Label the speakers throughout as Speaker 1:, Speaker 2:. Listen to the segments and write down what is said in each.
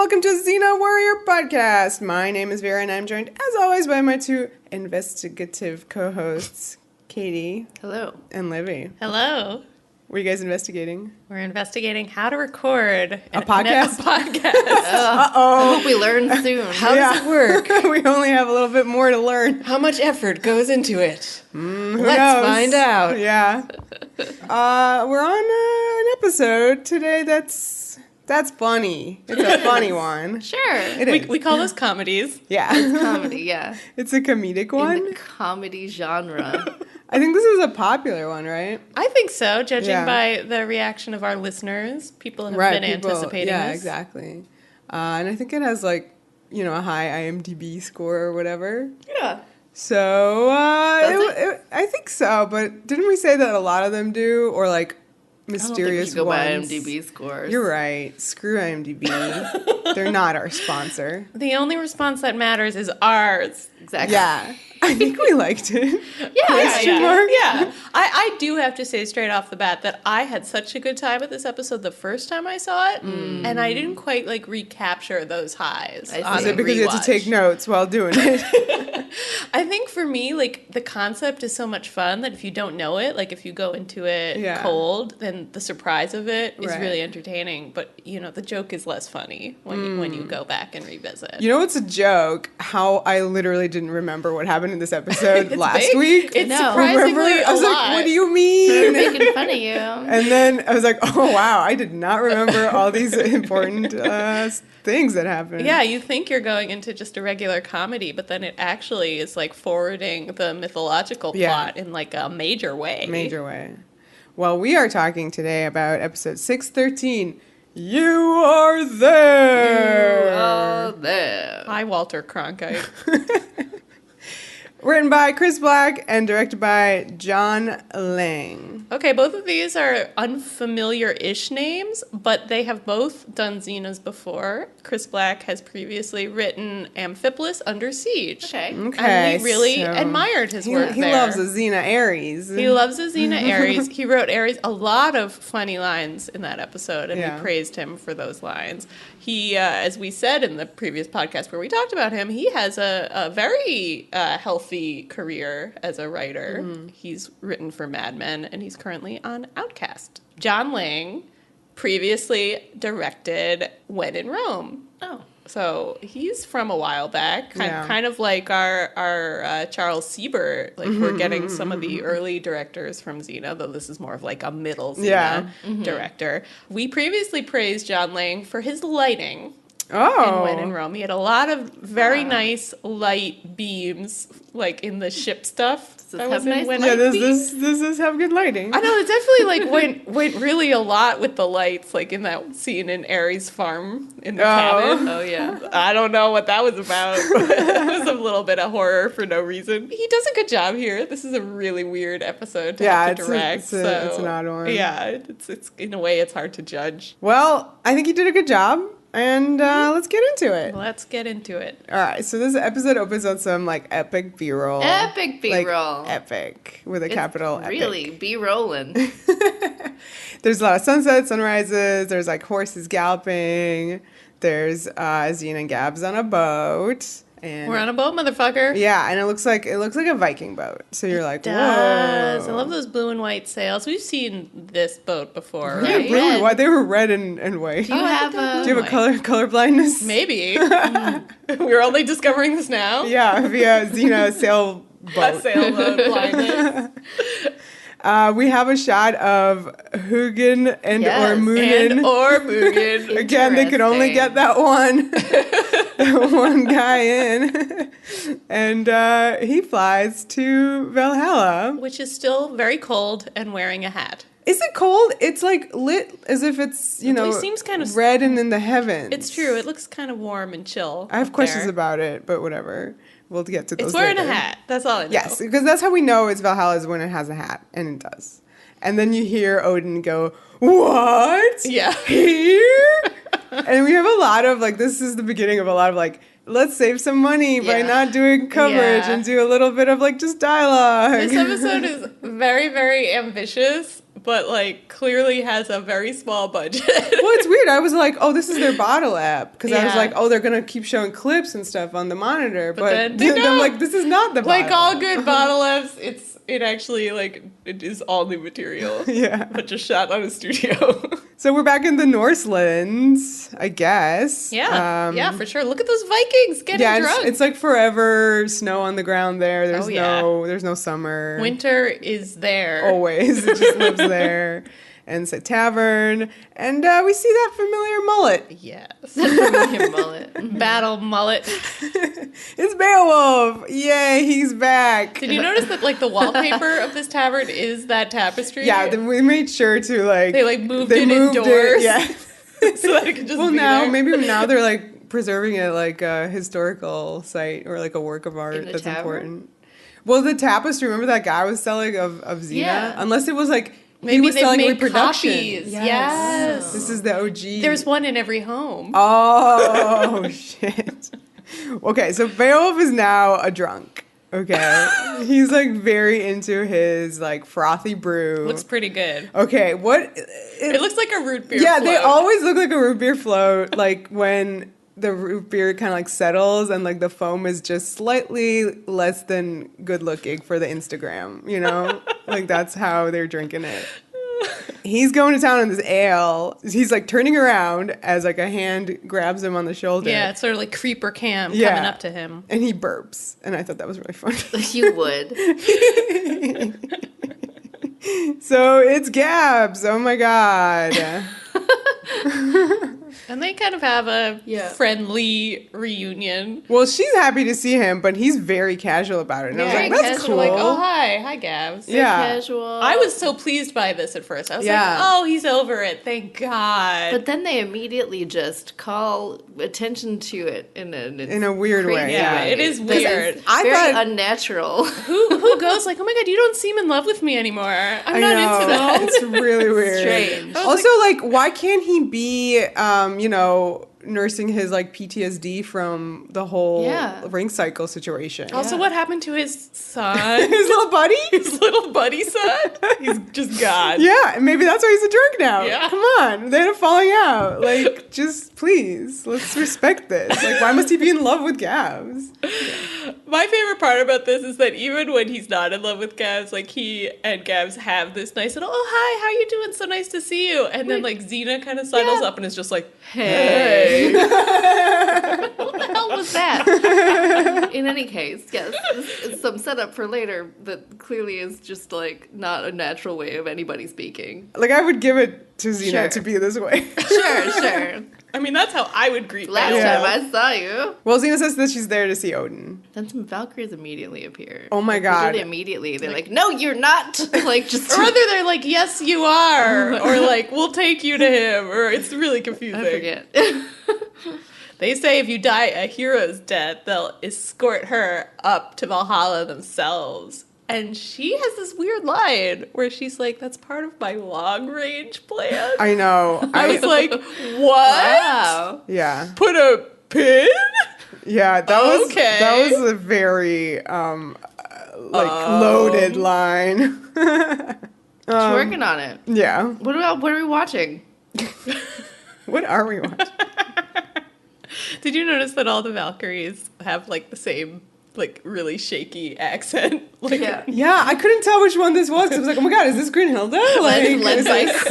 Speaker 1: welcome to Xena Warrior Podcast. My name is Vera, and I'm joined, as always, by my two investigative co-hosts, Katie.
Speaker 2: Hello.
Speaker 1: And Livy.
Speaker 3: Hello.
Speaker 1: What are you guys investigating?
Speaker 3: We're investigating how to record
Speaker 1: a podcast.
Speaker 2: I hope we learn soon.
Speaker 3: How does it work?
Speaker 1: We only have a little bit more to learn.
Speaker 3: How much effort goes into it?
Speaker 1: Let's
Speaker 3: find out.
Speaker 1: Yeah. We're on an episode today that's funny. It's a funny one.
Speaker 2: Sure.
Speaker 3: We call those comedies.
Speaker 1: Yeah.
Speaker 2: Comedy, yeah.
Speaker 1: It's a comedic one.
Speaker 2: In the comedy genre.
Speaker 1: I think this is a popular one, right?
Speaker 3: I think so, judging by the reaction of our listeners. People have been anticipating this.
Speaker 1: Yeah, exactly. And I think it has, a high IMDb score or whatever.
Speaker 2: Yeah.
Speaker 1: So, I think so, but didn't we say that a lot of them do? Or, mysterious
Speaker 2: I don't think we should go by
Speaker 1: ones?
Speaker 2: IMDb scores.
Speaker 1: You're right. Screw IMDb. They're not our sponsor.
Speaker 3: The only response that matters is ours.
Speaker 2: Exactly.
Speaker 1: Yeah. I think we liked it.
Speaker 3: Yeah. I do have to say straight off the bat that I had such a good time with this episode the first time I saw it, and I didn't quite recapture those highs.
Speaker 1: Is it because you had to take notes while doing it?
Speaker 3: I think for me, the concept is so much fun that if you don't know it, if you go into it cold, then the surprise of it is really entertaining. But the joke is less funny when you go back and revisit.
Speaker 1: You know what's a joke? How I literally didn't remember what happened in this episode last week.
Speaker 3: It's surprisingly
Speaker 1: I was
Speaker 3: lot.
Speaker 1: What do you mean?
Speaker 2: They're making fun of you.
Speaker 1: And then I was like, oh wow, I did not remember all these important things that happened.
Speaker 3: Yeah, you think you're going into just a regular comedy, but then it actually is forwarding the mythological plot in a major way.
Speaker 1: Major way. Well, we are talking today about episode 613. You are there.
Speaker 2: You are there.
Speaker 3: Hi, Walter Cronkite.
Speaker 1: Written by Chris Black and directed by John Lang.
Speaker 3: Okay, both of these are unfamiliar-ish names, but they have both done Xenas before. Chris Black has previously written Amphipolis Under Siege.
Speaker 2: Okay.
Speaker 3: And we really admired his work
Speaker 1: He
Speaker 3: there.
Speaker 1: loves a Xena Ares.
Speaker 3: He loves a Xena Ares. He wrote Ares a lot of funny lines in that episode, and we praised him for those lines. He, as we said in the previous podcast where we talked about him, he has a very healthy career as a writer. He's written for Mad Men, and he's currently on Outcast. John Lang previously directed When in Rome.
Speaker 2: Oh.
Speaker 3: So he's from a while back, kind of like our Charles Siebert. We're getting some of the early directors from Xena, though this is more of a middle Xena director. We previously praised John Lang for his lighting. In When in Rome. He had a lot of very nice light beams, in the ship stuff.
Speaker 1: Does this have good lighting?
Speaker 3: I know, it definitely went really a lot with the lights, in that scene in Ares' farm in the cabin.
Speaker 2: Oh, yeah.
Speaker 3: I don't know what that was about. It was a little bit of horror for no reason. He does a good job here. This is a really weird episode to have to direct.
Speaker 1: It's an odd one.
Speaker 3: Yeah, it's in a way it's hard to judge.
Speaker 1: Well, I think he did a good job. And let's get into it.
Speaker 3: Let's get into it.
Speaker 1: All right. So this episode opens on some epic B-roll.
Speaker 2: Epic B-roll.
Speaker 1: Epic with a capital epic.
Speaker 2: Really B-rolling.
Speaker 1: There's a lot of sunsets, sunrises. There's horses galloping. There's Xena and Gabs on a boat. And
Speaker 3: we're on a boat, motherfucker.
Speaker 1: Yeah, and it looks like a Viking boat. So you're like, whoa.
Speaker 3: I love those blue and white sails. We've seen this boat before,
Speaker 1: right? Really white. They were red and white.
Speaker 2: Do you have
Speaker 1: a color blindness?
Speaker 3: Maybe. We're only discovering this now.
Speaker 1: Yeah, via Xena sailboat.
Speaker 3: A sailboat blindness.
Speaker 1: We have a shot of Hugin and
Speaker 3: Mugen.
Speaker 1: Again, they could only get that one guy in. And he flies to Valhalla.
Speaker 3: Which is still very cold and wearing a hat.
Speaker 1: Is it cold? It's lit as if it's,
Speaker 3: it seems kind of
Speaker 1: red and in the heavens.
Speaker 3: It's true. It looks kind of warm and chill.
Speaker 1: I have questions about it, but whatever. We'll get to those
Speaker 3: It's wearing
Speaker 1: later.
Speaker 3: a hat. That's all I know.
Speaker 1: Yes, because that's how we know it's Valhalla is when it has a hat, and it does. And then you hear Odin go, "What?
Speaker 3: Yeah.
Speaker 1: Here?" And we have a lot of this is the beginning of a lot of let's save some money by not doing coverage and do a little bit of just dialogue.
Speaker 3: This episode is very, very ambitious, but like clearly has a very small budget.
Speaker 1: Well, it's weird. I was like, oh, this is their bottle app. Because I was
Speaker 3: Yeah.
Speaker 1: like, oh, they're going to keep showing clips and stuff on the monitor. But
Speaker 3: then they
Speaker 1: I'm
Speaker 3: don't.
Speaker 1: like, this is not the bottle
Speaker 3: Like all
Speaker 1: app.
Speaker 3: good bottle apps, it actually like it is all new material.
Speaker 1: Yeah.
Speaker 3: But just shot on a studio.
Speaker 1: So we're back in the Northlands, I guess.
Speaker 3: Yeah, for sure. Look at those Vikings getting
Speaker 1: Yeah,
Speaker 3: drunk.
Speaker 1: it's like forever snow on the ground there. There's
Speaker 3: Oh, yeah.
Speaker 1: there's no summer.
Speaker 3: Winter is there.
Speaker 1: Always. It just lives there. And it's a tavern. And we see that familiar mullet.
Speaker 3: Yes.
Speaker 2: Your mullet.
Speaker 3: Battle mullet.
Speaker 1: It's Beowulf. Yay, he's back.
Speaker 3: Did you notice that like the wallpaper of this tavern is that tapestry?
Speaker 1: Yeah, then we made sure to like...
Speaker 3: They like moved it indoors.
Speaker 1: Yeah.
Speaker 3: So that it could just
Speaker 1: Well,
Speaker 3: be
Speaker 1: now,
Speaker 3: there.
Speaker 1: maybe now they're like preserving it like a historical site or like a work of art
Speaker 2: In the
Speaker 1: that's
Speaker 2: tavern?
Speaker 1: important. Well, the tapestry, remember that guy was selling of Xena?
Speaker 2: Yeah.
Speaker 1: Unless it was like...
Speaker 3: Maybe
Speaker 1: he was
Speaker 3: they've
Speaker 1: selling
Speaker 3: made
Speaker 1: reproduction.
Speaker 3: copies. Yes.
Speaker 1: This is the OG.
Speaker 3: There's one in every home.
Speaker 1: Oh, shit. Okay, so Beowulf is now a drunk. Okay. He's like very into his like frothy brew.
Speaker 3: Looks pretty good.
Speaker 1: Okay, what?
Speaker 3: It looks like a root beer
Speaker 1: Yeah,
Speaker 3: float.
Speaker 1: they always look like a root beer float, like when the root beer kind of like settles and like the foam is just slightly less than good looking for the Instagram, you know? Like that's how they're drinking it. He's going to town on this ale. He's like turning around as like a hand grabs him on the shoulder.
Speaker 3: Yeah, it's sort of like Creeper Cam
Speaker 1: Yeah.
Speaker 3: coming up to him.
Speaker 1: And he burps. And I thought that was really funny.
Speaker 2: You would.
Speaker 1: So it's Gabs. Oh my God.
Speaker 3: And they kind of have a
Speaker 2: Yeah.
Speaker 3: friendly reunion.
Speaker 1: Well, she's happy to see him, but he's very casual about it. And I was
Speaker 3: Very
Speaker 1: like, that's
Speaker 3: casual,
Speaker 1: cool.
Speaker 3: like, oh, hi Gabs.
Speaker 1: Yeah.
Speaker 2: Casual.
Speaker 3: I was so pleased by this at first. I was
Speaker 1: Yeah.
Speaker 3: like, oh, he's over it. Thank God.
Speaker 2: But then they immediately just call attention to it in
Speaker 1: In a weird way.
Speaker 2: crazy
Speaker 1: Yeah.
Speaker 3: it is
Speaker 2: This
Speaker 3: weird.
Speaker 1: I
Speaker 2: very
Speaker 1: thought-
Speaker 2: unnatural.
Speaker 3: Who goes like, oh my God, you don't seem in love with me anymore. I'm not into that.
Speaker 1: It's really weird.
Speaker 2: Strange.
Speaker 1: Also, like, why can't he be, nursing his like PTSD from the whole
Speaker 2: Yeah.
Speaker 1: ring cycle situation?
Speaker 3: Also,
Speaker 2: Yeah.
Speaker 3: what happened to his son?
Speaker 1: His little buddy?
Speaker 3: His little buddy son? He's just gone.
Speaker 1: Yeah, maybe that's why he's a drunk now.
Speaker 3: Yeah.
Speaker 1: Come on. They had a falling out. Like, just please, let's respect this. Like, why must he be in love with Gabs?
Speaker 3: My favorite part about this is that even when he's not in love with Gabs, like he and Gabs have this nice little, oh, hi, how you doing? So nice to see you. And then like Xena kind of sidles up and is just like,
Speaker 2: Hey. What the hell was that? In any case, yes, it's some setup for later that clearly is just like not a natural way of anybody speaking.
Speaker 1: Like, I would give it to Xena
Speaker 2: Sure.
Speaker 1: to be this way.
Speaker 2: Sure.
Speaker 3: I mean, that's how I would greet
Speaker 2: Last
Speaker 3: Gabs.
Speaker 1: Yeah.
Speaker 2: time I saw you,
Speaker 1: Well, Xena says that she's there to see Odin.
Speaker 2: then some Valkyries immediately appear.
Speaker 1: Oh my God.
Speaker 2: Literally immediately, they're like, "No, you're not." Like just.
Speaker 3: Or either they're like, yes, you are. Or like, we'll take you to him. Or it's really confusing.
Speaker 2: I forget.
Speaker 3: They say if you die a hero's death, they'll escort her up to Valhalla themselves. And she has this weird line where she's like, that's part of my long-range plan.
Speaker 1: I know.
Speaker 3: I was like, what?
Speaker 2: Wow.
Speaker 1: Yeah.
Speaker 3: Put a pin?
Speaker 1: Yeah, that was
Speaker 3: Okay.
Speaker 1: that was a very loaded line.
Speaker 2: She's working on it.
Speaker 1: Yeah.
Speaker 2: What are we watching?
Speaker 1: What are we watching?
Speaker 3: Did you notice that all the Valkyries have like the same like really shaky accent? Like,
Speaker 2: Yeah.
Speaker 1: Yeah, I couldn't tell which one this was because I was like, oh my God, is this Greenhilda?
Speaker 2: Led
Speaker 1: is
Speaker 2: by
Speaker 1: this-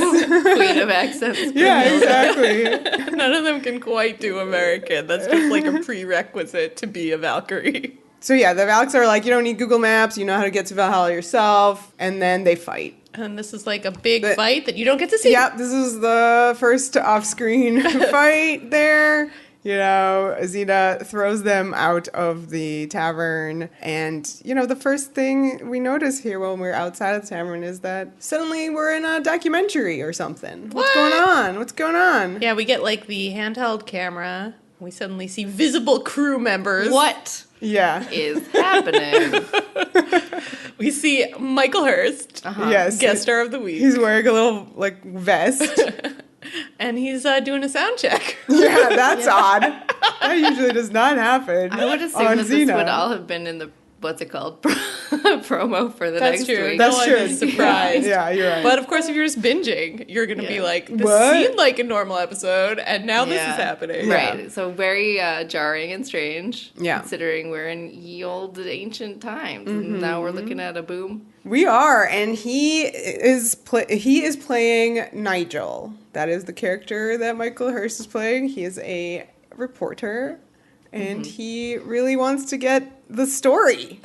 Speaker 2: Queen of Accents.
Speaker 1: Yeah, exactly.
Speaker 3: None of them can quite do American. That's just like a prerequisite to be a Valkyrie.
Speaker 1: So yeah, the Valks are like, you don't need Google Maps, you know how to get to Valhalla yourself, and then they fight.
Speaker 3: And this is like a big
Speaker 1: But-
Speaker 3: fight that you don't get to see.
Speaker 1: Yep, this is the first off-screen fight there. You know, Xena throws them out of the tavern. And, you know, the first thing we notice here when we're outside of the tavern is that suddenly we're in a documentary or something. What's going on? What's going on?
Speaker 3: Yeah, we get like the handheld camera. We suddenly see visible crew members.
Speaker 2: What
Speaker 1: Yeah.
Speaker 2: is happening?
Speaker 3: We see Michael Hurst,
Speaker 1: Yes.
Speaker 3: guest star of the week.
Speaker 1: He's wearing a little, like, vest.
Speaker 3: And he's doing a sound check.
Speaker 1: Yeah, that's odd. That usually does not happen.
Speaker 2: I would assume
Speaker 1: on
Speaker 2: that this
Speaker 1: Xena.
Speaker 2: would all have been in the what's it called? promo for the next
Speaker 3: true.
Speaker 2: week.
Speaker 1: That's true.
Speaker 3: Surprised.
Speaker 1: Yeah, you're right.
Speaker 3: But of course, if you're just binging, you're going to be
Speaker 2: Yeah.
Speaker 3: like, this
Speaker 1: What?
Speaker 3: seemed like a normal episode, and now this is
Speaker 2: Yeah.
Speaker 3: happening.
Speaker 2: Right. So very jarring and strange.
Speaker 1: Yeah.
Speaker 2: Considering we're in ye old ancient times, and now we're looking at a boom.
Speaker 1: We are, and he is playing Nigel. That is the character that Michael Hurst is playing. He is a reporter, and he really wants to get the story.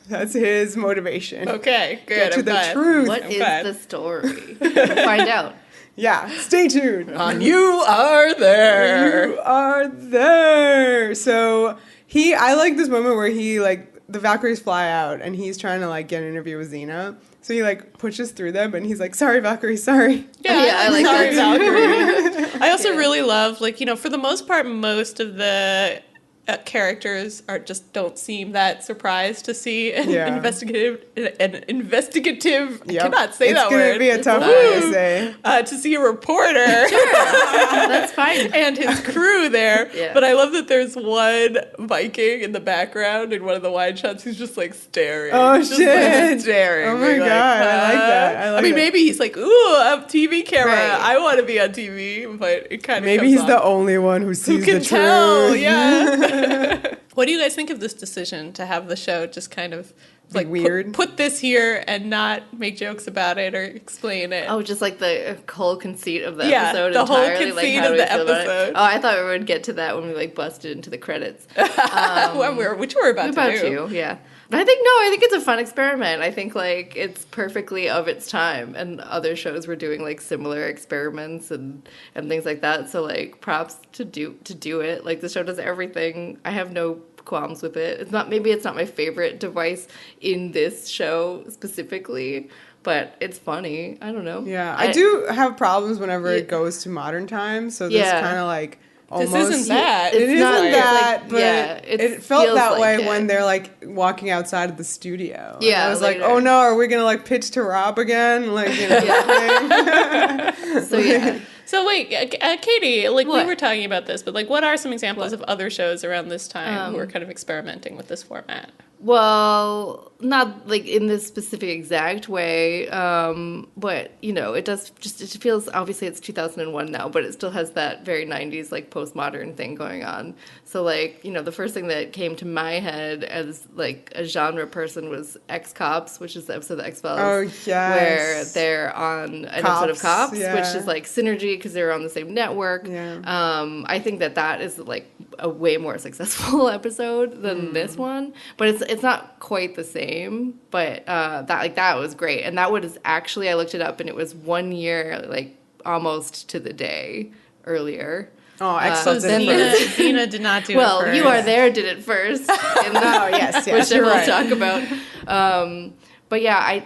Speaker 1: That's his motivation.
Speaker 3: Okay, good.
Speaker 1: Get to
Speaker 3: I'm
Speaker 1: the
Speaker 3: glad.
Speaker 1: truth.
Speaker 2: What
Speaker 3: I'm
Speaker 2: is
Speaker 3: glad.
Speaker 2: the story? We'll find out.
Speaker 1: Yeah, stay tuned.
Speaker 3: On You Are There.
Speaker 1: You are there. So I like this moment where he the Valkyries fly out and he's trying to get an interview with Xena. So he pushes through them and he's like, "Sorry, Valkyrie, sorry."
Speaker 3: Yeah,
Speaker 2: I like
Speaker 3: sorry,
Speaker 2: that.
Speaker 3: Valkyrie. I also really love, for the most part, most of the characters don't seem that surprised to see an
Speaker 1: Yeah.
Speaker 3: investigative. I
Speaker 1: Yep.
Speaker 3: cannot say that
Speaker 1: It's
Speaker 3: word.
Speaker 1: gonna be a tough
Speaker 2: fine.
Speaker 1: one to say.
Speaker 3: To see a reporter
Speaker 2: That's fine.
Speaker 3: and his crew there.
Speaker 2: Yeah.
Speaker 3: But I love that there's one Viking in the background in one of the wide shots who's just staring.
Speaker 1: Oh,
Speaker 3: Just,
Speaker 1: shit.
Speaker 3: staring.
Speaker 1: Oh my
Speaker 3: being
Speaker 1: God, I like that. I like
Speaker 3: mean,
Speaker 1: that.
Speaker 3: maybe he's like, ooh, a TV camera.
Speaker 2: Right.
Speaker 3: I want to be on TV, but it kind of
Speaker 1: Maybe he's the only one who sees
Speaker 3: who can
Speaker 1: the
Speaker 3: tell.
Speaker 1: truth.
Speaker 3: Yeah. What do you guys think of this decision to have the show just kind of
Speaker 1: weird?
Speaker 3: Put this here and not make jokes about it or explain it?
Speaker 2: Oh, just the whole conceit of the
Speaker 3: Yeah,
Speaker 2: episode
Speaker 3: the whole
Speaker 2: entirely.
Speaker 3: conceit
Speaker 2: how
Speaker 3: of
Speaker 2: do
Speaker 3: the
Speaker 2: we feel about it?
Speaker 3: episode.
Speaker 2: Oh, I thought we would get to that when we busted into the credits.
Speaker 3: which we're about
Speaker 2: About
Speaker 3: to do.
Speaker 2: you, yeah. But I think it's a fun experiment. I think it's perfectly of its time, and other shows were doing similar experiments and things like that. So props to do it. The show does everything. I have no qualms with it. It's not my favorite device in this show specifically, but it's funny. I don't know.
Speaker 1: Yeah, I do have problems whenever
Speaker 2: Yeah.
Speaker 1: it goes to modern times. So this
Speaker 2: Yeah.
Speaker 1: kind of
Speaker 3: This
Speaker 1: almost
Speaker 3: isn't that.
Speaker 1: It
Speaker 2: It's
Speaker 1: isn't
Speaker 2: not- it's
Speaker 1: that, but
Speaker 2: it
Speaker 1: felt
Speaker 2: feels
Speaker 1: that
Speaker 2: like
Speaker 1: way
Speaker 2: it.
Speaker 1: when they're walking outside of the studio. And
Speaker 2: Yeah,
Speaker 1: I was
Speaker 2: later.
Speaker 1: oh no, are we gonna pitch to Rob again?
Speaker 2: So yeah.
Speaker 3: So wait, Katie, we
Speaker 2: What?
Speaker 3: were talking about this, but what are some examples of other shows around this time who are kind of experimenting with this format?
Speaker 2: Well, not in this specific exact way, but it feels, obviously it's 2001 now, but it still has that very 90s postmodern thing going on. So the first thing that came to my head as a genre person was X-Cops, which is the episode of the X-Files.
Speaker 1: Oh, yes.
Speaker 2: Where they're on an episode of Cops,
Speaker 1: yeah.
Speaker 2: which is synergy because they're on the same network.
Speaker 1: Yeah.
Speaker 2: I think that is a way more successful episode than this one, but it's not quite the same. But that was great, and that was actually, I looked it up, and it was 1 year almost to the day earlier.
Speaker 1: Oh,
Speaker 3: So
Speaker 1: excellent.
Speaker 3: Xena did not do it
Speaker 2: Well,
Speaker 3: first.
Speaker 2: You Are There did it first, and
Speaker 1: Oh, yes,
Speaker 2: which
Speaker 1: you're
Speaker 2: we'll
Speaker 1: right.
Speaker 2: talk about. But yeah,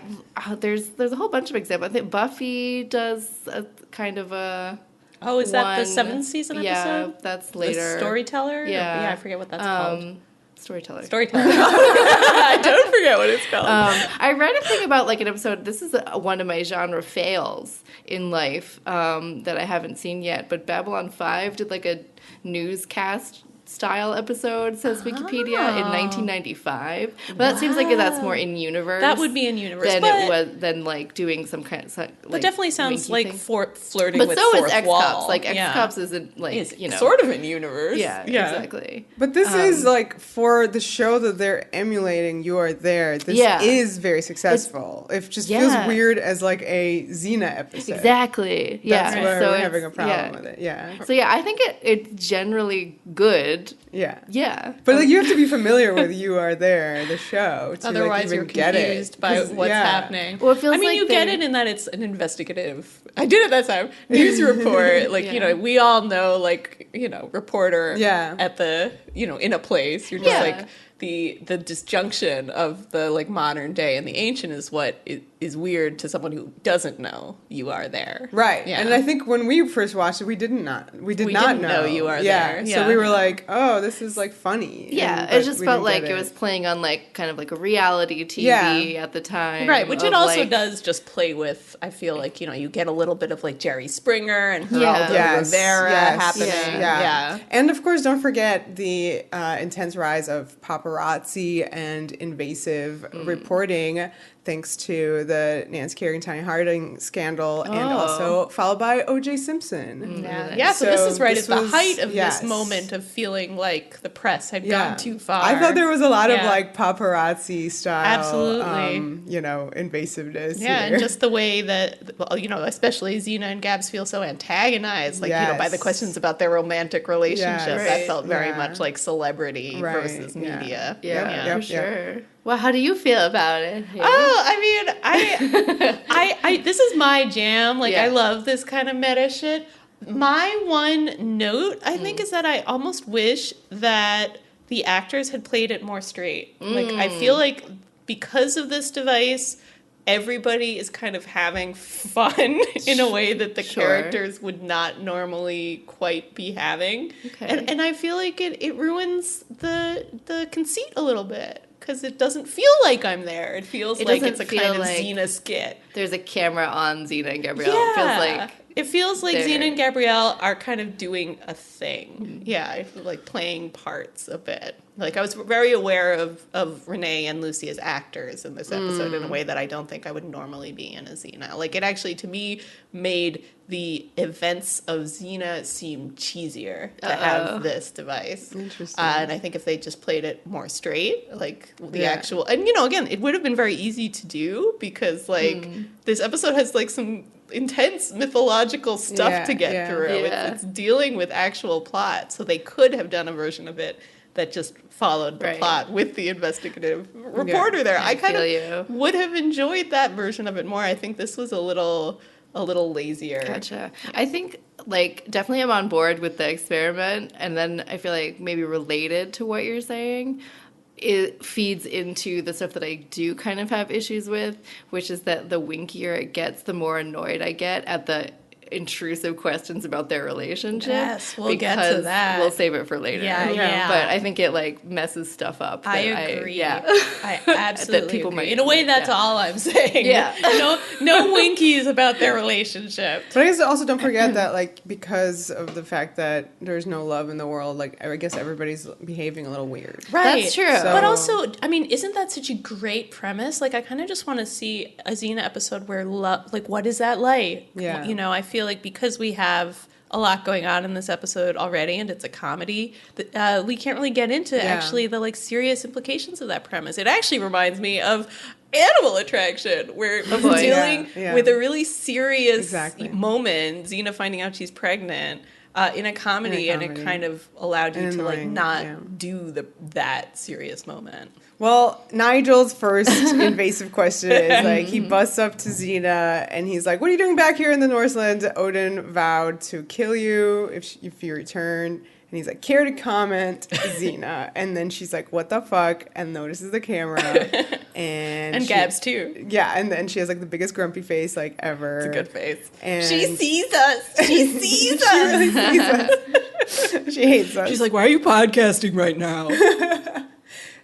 Speaker 2: there's a whole bunch of examples. I think Buffy does a kind of a.
Speaker 3: Oh, is that the
Speaker 2: one-
Speaker 3: 7th season episode?
Speaker 2: Yeah, that's later.
Speaker 3: The Storyteller?
Speaker 2: Yeah.
Speaker 3: Yeah, I forget what that's called.
Speaker 2: Storyteller.
Speaker 3: Storyteller. I don't forget what it's called.
Speaker 2: I read a thing about an episode. This is one of my genre fails in life that I haven't seen yet. But Babylon 5 did a newscast style episode, says Wikipedia, in 1995. But that seems like that's more in universe.
Speaker 3: That would be in universe,
Speaker 2: than
Speaker 3: but-
Speaker 2: it was than
Speaker 3: That
Speaker 2: doing some kind of
Speaker 3: definitely sounds
Speaker 2: winky
Speaker 3: like
Speaker 2: thing.
Speaker 3: flirting
Speaker 2: But
Speaker 3: with
Speaker 2: so
Speaker 3: fourth
Speaker 2: is X
Speaker 3: wall.
Speaker 2: Cops. X Cops isn't
Speaker 3: It's sort of in universe.
Speaker 2: Yeah, exactly.
Speaker 1: But this is for the show that they're emulating. You Are There. This
Speaker 2: Yeah.
Speaker 1: is very successful. It just
Speaker 2: Yeah.
Speaker 1: feels weird as a Xena episode.
Speaker 2: Exactly. Yeah.
Speaker 1: That's where
Speaker 2: so
Speaker 1: we're
Speaker 2: it's-
Speaker 1: having a problem
Speaker 2: yeah.
Speaker 1: with it. Yeah.
Speaker 2: So yeah, I think it's generally good.
Speaker 1: Yeah.
Speaker 2: Yeah.
Speaker 1: But you have to be familiar with You Are There, the show, to
Speaker 3: Otherwise,
Speaker 1: even
Speaker 3: you're
Speaker 1: get
Speaker 3: confused
Speaker 1: it.
Speaker 3: by
Speaker 1: 'Cause,
Speaker 3: what's
Speaker 1: yeah.
Speaker 3: happening.
Speaker 2: Well, it feels
Speaker 3: I mean,
Speaker 2: like
Speaker 3: you get
Speaker 2: they-
Speaker 3: it in that it's an investigative. I did it that time. News report,
Speaker 2: Yeah.
Speaker 3: we all know, reporter.
Speaker 1: Yeah.
Speaker 3: At the, in a place, you're just
Speaker 2: Yeah.
Speaker 3: the disjunction of the modern day and the ancient is what is weird to someone who doesn't know You Are There.
Speaker 1: Right.
Speaker 3: Yeah.
Speaker 1: And I think when we first watched it, we did not
Speaker 3: didn't know You Are There.
Speaker 1: So
Speaker 3: Yeah.
Speaker 1: we were like, oh, this is funny.
Speaker 2: Yeah,
Speaker 1: but
Speaker 2: it just
Speaker 1: we
Speaker 2: felt
Speaker 1: didn't
Speaker 2: like
Speaker 1: get
Speaker 2: it was playing on kind of a reality TV at the time.
Speaker 3: Right, which it
Speaker 2: of,
Speaker 3: also does just play with, I feel you get a little bit of Jerry Springer and Geraldo
Speaker 1: Yes,
Speaker 3: Rivera
Speaker 1: yes,
Speaker 3: happening.
Speaker 2: yeah.
Speaker 3: Yeah.
Speaker 1: And of course, don't forget the intense rise of paparazzi and invasive reporting, thanks to the Nancy Kerrigan, Tanya Harding scandal, and also followed by O.J. Simpson.
Speaker 3: So this is right at the height of
Speaker 1: yes.
Speaker 3: this moment of feeling like the press had gone too far.
Speaker 1: I thought there was a lot of like paparazzi style,
Speaker 3: absolutely,
Speaker 1: invasiveness.
Speaker 3: Yeah,
Speaker 1: here.
Speaker 3: and just the way that especially Xena and Gabs feel so antagonized, like by the questions about their romantic relationship. That felt very much like celebrity versus media.
Speaker 2: For sure. Well, how do you feel about it? Yeah.
Speaker 3: Oh, I mean, I this is my jam. Like, I love this kind of meta shit. My one note, I think, is that I almost wish that the actors had played it more straight. Like, I feel like because of this device, everybody is kind of having fun in a way that the characters would not normally quite be having. Okay. And I feel like it ruins the conceit a little bit. Because it doesn't feel like I'm there. It feels like it's a kind of Xena skit.
Speaker 2: There's a camera on Xena and Gabrielle.
Speaker 3: It feels like Xena and Gabrielle are kind of doing a thing. Yeah, I feel like playing parts a bit. Like, I was very aware of Renee and Lucy as actors in this episode in a way that I don't think I would normally be in a Xena. Like, it actually, to me, made the events of Xena seem cheesier to have this device.
Speaker 1: Interesting.
Speaker 3: And I think if they just played it more straight, like the actual... And, again, it would have been very easy to do because, like, this episode has, like, some intense mythological stuff to get through. It's dealing with actual plot. So they could have done a version of it that just followed the plot with the investigative reporter there. I kind of would have enjoyed that version of it more. I think this was a little lazier.
Speaker 2: Gotcha. I think, like, definitely I'm on board with the experiment, and then I feel like maybe related to what you're saying, it feeds into the stuff that I do kind of have issues with, which is that the winkier it gets, the more annoyed I get at the intrusive questions about their relationship.
Speaker 3: Yes, we'll get to that.
Speaker 2: We'll save it for later.
Speaker 3: Yeah.
Speaker 2: But I think it like messes stuff up.
Speaker 3: I agree. I absolutely agree. Might, in a way, that's all I'm saying.
Speaker 2: Yeah.
Speaker 3: No winkies about their relationship.
Speaker 1: But I guess also don't forget that, like, because of the fact that there's no love in the world, like, I guess everybody's behaving a little weird.
Speaker 3: Right.
Speaker 2: That's true.
Speaker 3: But also, I mean, isn't that such a great premise? Like, I kind of just want to see a Xena episode where love, like, what is that like?
Speaker 1: Yeah.
Speaker 3: I feel like because we have a lot going on in this episode already and it's a comedy, we can't really get into actually the like serious implications of that premise. It actually reminds me of Animal Attraction, where we're dealing with a really serious moment, Xena finding out she's pregnant, in a comedy, and it kind of allowed you to like not do that serious moment.
Speaker 1: Well, Nigel's first invasive question is, like, he busts up to Xena, and he's like, what are you doing back here in the Northland? Odin vowed to kill you if you return. And he's like, care to comment, Xena? And then she's like, what the fuck? And notices the camera. And
Speaker 3: Gabs, too.
Speaker 1: Yeah, and then she has, like, the biggest grumpy face, like, ever.
Speaker 3: It's a good face.
Speaker 1: And
Speaker 3: she sees us. She sees us.
Speaker 1: She really sees us. She hates us.
Speaker 4: She's like, why are you podcasting right now?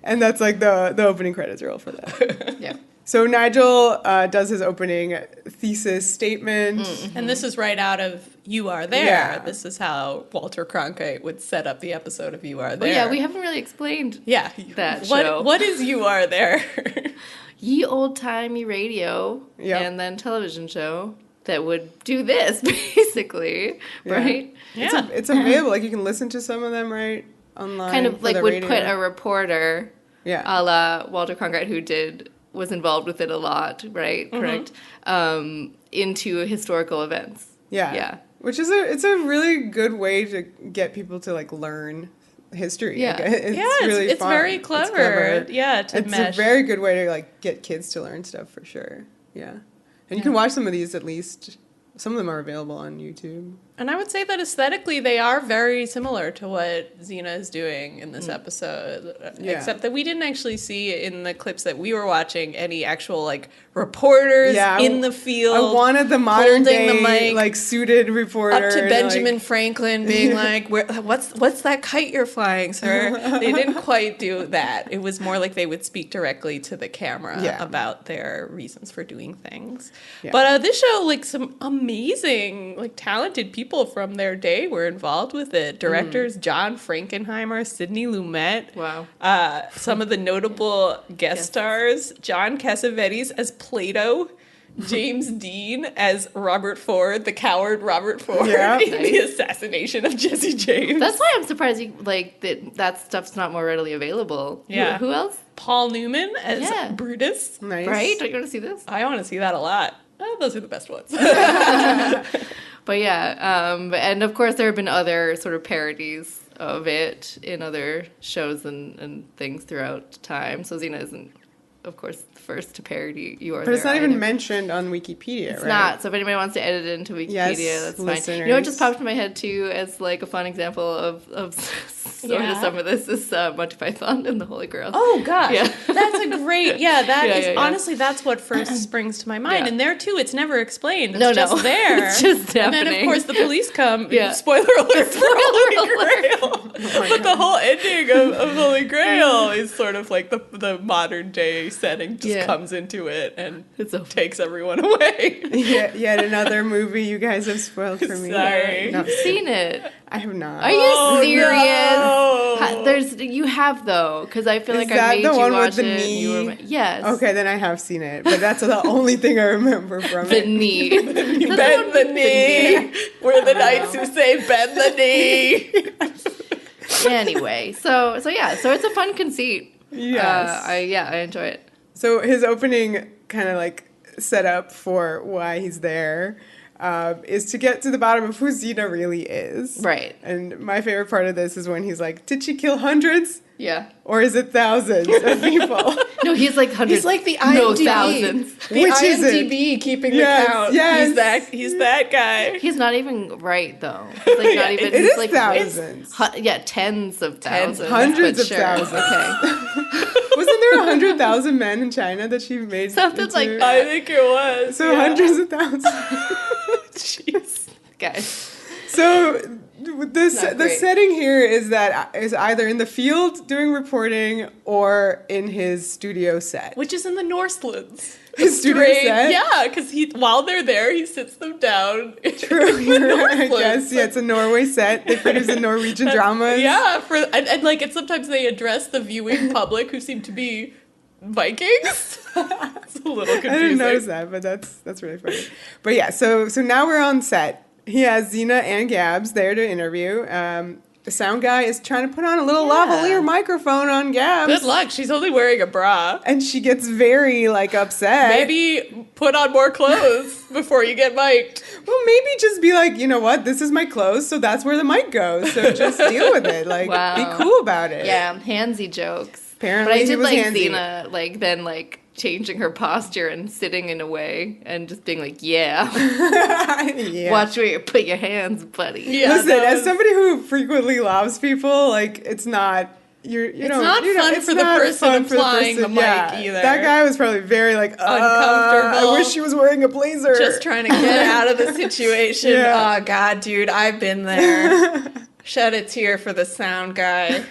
Speaker 1: And that's like the opening credits roll for that.
Speaker 2: Yeah.
Speaker 1: So Nigel does his opening thesis statement.
Speaker 3: Mm-hmm. And this is right out of You Are There. Yeah. This is how Walter Cronkite would set up the episode of You Are There.
Speaker 2: Well, yeah, we haven't really explained that show.
Speaker 3: What is You Are There?
Speaker 2: Ye old-timey radio and then television show that would do this, basically, right?
Speaker 3: Yeah.
Speaker 1: It's available. Like, you can listen to some of them, right? Online,
Speaker 2: kind of like would
Speaker 1: radio.
Speaker 2: Put a reporter, a la Walter Cronkite, who was involved with it a lot, right? Mm-hmm. Correct. Into historical events. Yeah.
Speaker 1: Which is it's a really good way to get people to like learn history.
Speaker 2: Yeah.
Speaker 1: Like, it's really
Speaker 3: it's
Speaker 1: fun.
Speaker 3: very clever. Yeah,
Speaker 1: it's a very good way to like get kids to learn stuff for sure. Yeah. And you can watch some of these at least. Some of them are available on YouTube.
Speaker 3: And I would say that aesthetically they are very similar to what Xena is doing in this episode. Except that we didn't actually see in the clips that we were watching any actual like reporters in the field.
Speaker 1: I wanted the modern day the mic, like suited reporter.
Speaker 3: Up to Benjamin Franklin being like, what's that kite you're flying, sir? They didn't quite do that. It was more like they would speak directly to the camera about their reasons for doing things. Yeah. But this show, like some amazing, like talented people people from their day were involved with it. Directors John Frankenheimer, Sidney Lumet.
Speaker 2: Wow.
Speaker 3: Some of the notable guest stars, John Cassavetes as Plato, James Dean as Robert Ford, the coward Robert Ford, in the assassination of Jesse James.
Speaker 2: That's why I'm surprised that stuff's not more readily available.
Speaker 3: Yeah.
Speaker 2: Who else?
Speaker 3: Paul Newman as Brutus.
Speaker 1: Nice.
Speaker 2: Right? Don't you want to see this?
Speaker 3: I want to see that a lot. Oh, those are the best ones.
Speaker 2: But yeah, and of course there have been other sort of parodies of it in other shows and things throughout time. So Xena isn't, of course, the first to parody You Are
Speaker 1: But it's
Speaker 2: There
Speaker 1: not even
Speaker 2: either.
Speaker 1: mentioned on Wikipedia,
Speaker 2: It's
Speaker 1: right?
Speaker 2: not. So if anybody wants to edit it into Wikipedia, that's
Speaker 1: listeners.
Speaker 2: fine. You know what just popped in my head too as like a fun example of sort of some of this is Monty Python and the Holy Grail.
Speaker 3: Oh gosh,
Speaker 2: Yeah.
Speaker 3: that's a great. Yeah, honestly, that's what first springs to my mind.
Speaker 2: Yeah.
Speaker 3: And there too, it's never explained. It's
Speaker 2: No,
Speaker 3: just there.
Speaker 2: It's just
Speaker 3: And then of
Speaker 2: happening.
Speaker 3: course the police come.
Speaker 2: Yeah.
Speaker 3: Spoiler alert for Holy Grail. But the whole ending of Holy Grail is sort of like the modern day setting just comes into it and takes everyone away.
Speaker 1: Yet another movie you guys have spoiled for me.
Speaker 3: Sorry.
Speaker 1: No,
Speaker 2: I've seen it.
Speaker 1: I have not.
Speaker 2: Are you serious?
Speaker 3: No.
Speaker 2: You have though, because I feel
Speaker 1: Is
Speaker 2: like I
Speaker 1: that
Speaker 2: made
Speaker 1: the
Speaker 2: you
Speaker 1: one with
Speaker 2: watch
Speaker 1: the
Speaker 2: it.
Speaker 1: knee?
Speaker 2: And you were, yes.
Speaker 1: Okay, then I have seen it, but that's the only thing I remember from
Speaker 2: The
Speaker 1: it.
Speaker 2: knee.
Speaker 3: Bend the knee. We're the knights who say bend the knee.
Speaker 2: Anyway, so it's a fun conceit.
Speaker 1: Yes.
Speaker 2: I enjoy it.
Speaker 1: So his opening kind of like set up for why he's there is to get to the bottom of who Xena really is.
Speaker 2: Right.
Speaker 1: And my favorite part of this is when he's like, did she kill hundreds?
Speaker 2: Yeah.
Speaker 1: Or is it thousands of people?
Speaker 2: No, he's like hundreds.
Speaker 3: He's like the
Speaker 2: No,
Speaker 3: IMDb.
Speaker 2: thousands.
Speaker 3: The
Speaker 1: Which is it?
Speaker 3: IMDb keeping
Speaker 1: Yes,
Speaker 3: the count.
Speaker 1: yes.
Speaker 3: He's that guy.
Speaker 2: He's not even right though. He's like not even.
Speaker 1: it
Speaker 2: he's
Speaker 1: is
Speaker 2: like
Speaker 1: thousands.
Speaker 2: tens of thousands.
Speaker 1: Hundreds
Speaker 2: but
Speaker 1: of
Speaker 2: sure.
Speaker 1: thousands.
Speaker 2: Okay.
Speaker 1: Wasn't there 100,000 men in China that she made?
Speaker 2: Something
Speaker 1: into-
Speaker 2: like that.
Speaker 3: I think it was.
Speaker 1: So hundreds of thousands.
Speaker 3: Jeez.
Speaker 2: Guys.
Speaker 1: So the
Speaker 2: great.
Speaker 1: setting here is either in the field doing reporting or in his studio set.
Speaker 3: Which is in the Northlands.
Speaker 1: His studio set?
Speaker 3: Yeah, because while they're there, he sits them down.
Speaker 1: True, you're right, I guess. Yeah, it's a Norway set. They produce the Norwegian dramas.
Speaker 3: Yeah, and like it's sometimes they address the viewing public who seem to be Vikings. It's a little confusing.
Speaker 1: I didn't notice that, but that's really funny. But yeah, so now we're on set. He has Xena and Gabs there to interview. The sound guy is trying to put on a little lavalier microphone on Gabs.
Speaker 3: Good luck. She's only wearing a bra.
Speaker 1: And she gets very, upset.
Speaker 3: Maybe put on more clothes before you get mic'd.
Speaker 1: Well, maybe just be like, you know what? This is my clothes, so that's where the mic goes. So just deal with it.
Speaker 2: Wow.
Speaker 1: Be cool about it.
Speaker 2: Yeah, handsy jokes.
Speaker 1: Apparently
Speaker 2: but I
Speaker 1: he
Speaker 2: did
Speaker 1: was
Speaker 2: like
Speaker 1: handsy.
Speaker 2: Xena, then changing her posture and sitting in a way and just being like, yeah,
Speaker 1: Yeah.
Speaker 2: watch where you put your hands, buddy.
Speaker 3: Yeah,
Speaker 1: Listen,
Speaker 3: that
Speaker 1: as
Speaker 3: was-
Speaker 1: somebody who frequently loves people, it's not.
Speaker 3: It's not fun for the person applying the mic either.
Speaker 1: That guy was probably very
Speaker 3: Uncomfortable.
Speaker 1: I wish she was wearing a blazer.
Speaker 3: Just trying to get out of the situation.
Speaker 1: Yeah.
Speaker 3: Oh, God, dude, I've been there. Shed a tear for the sound guy.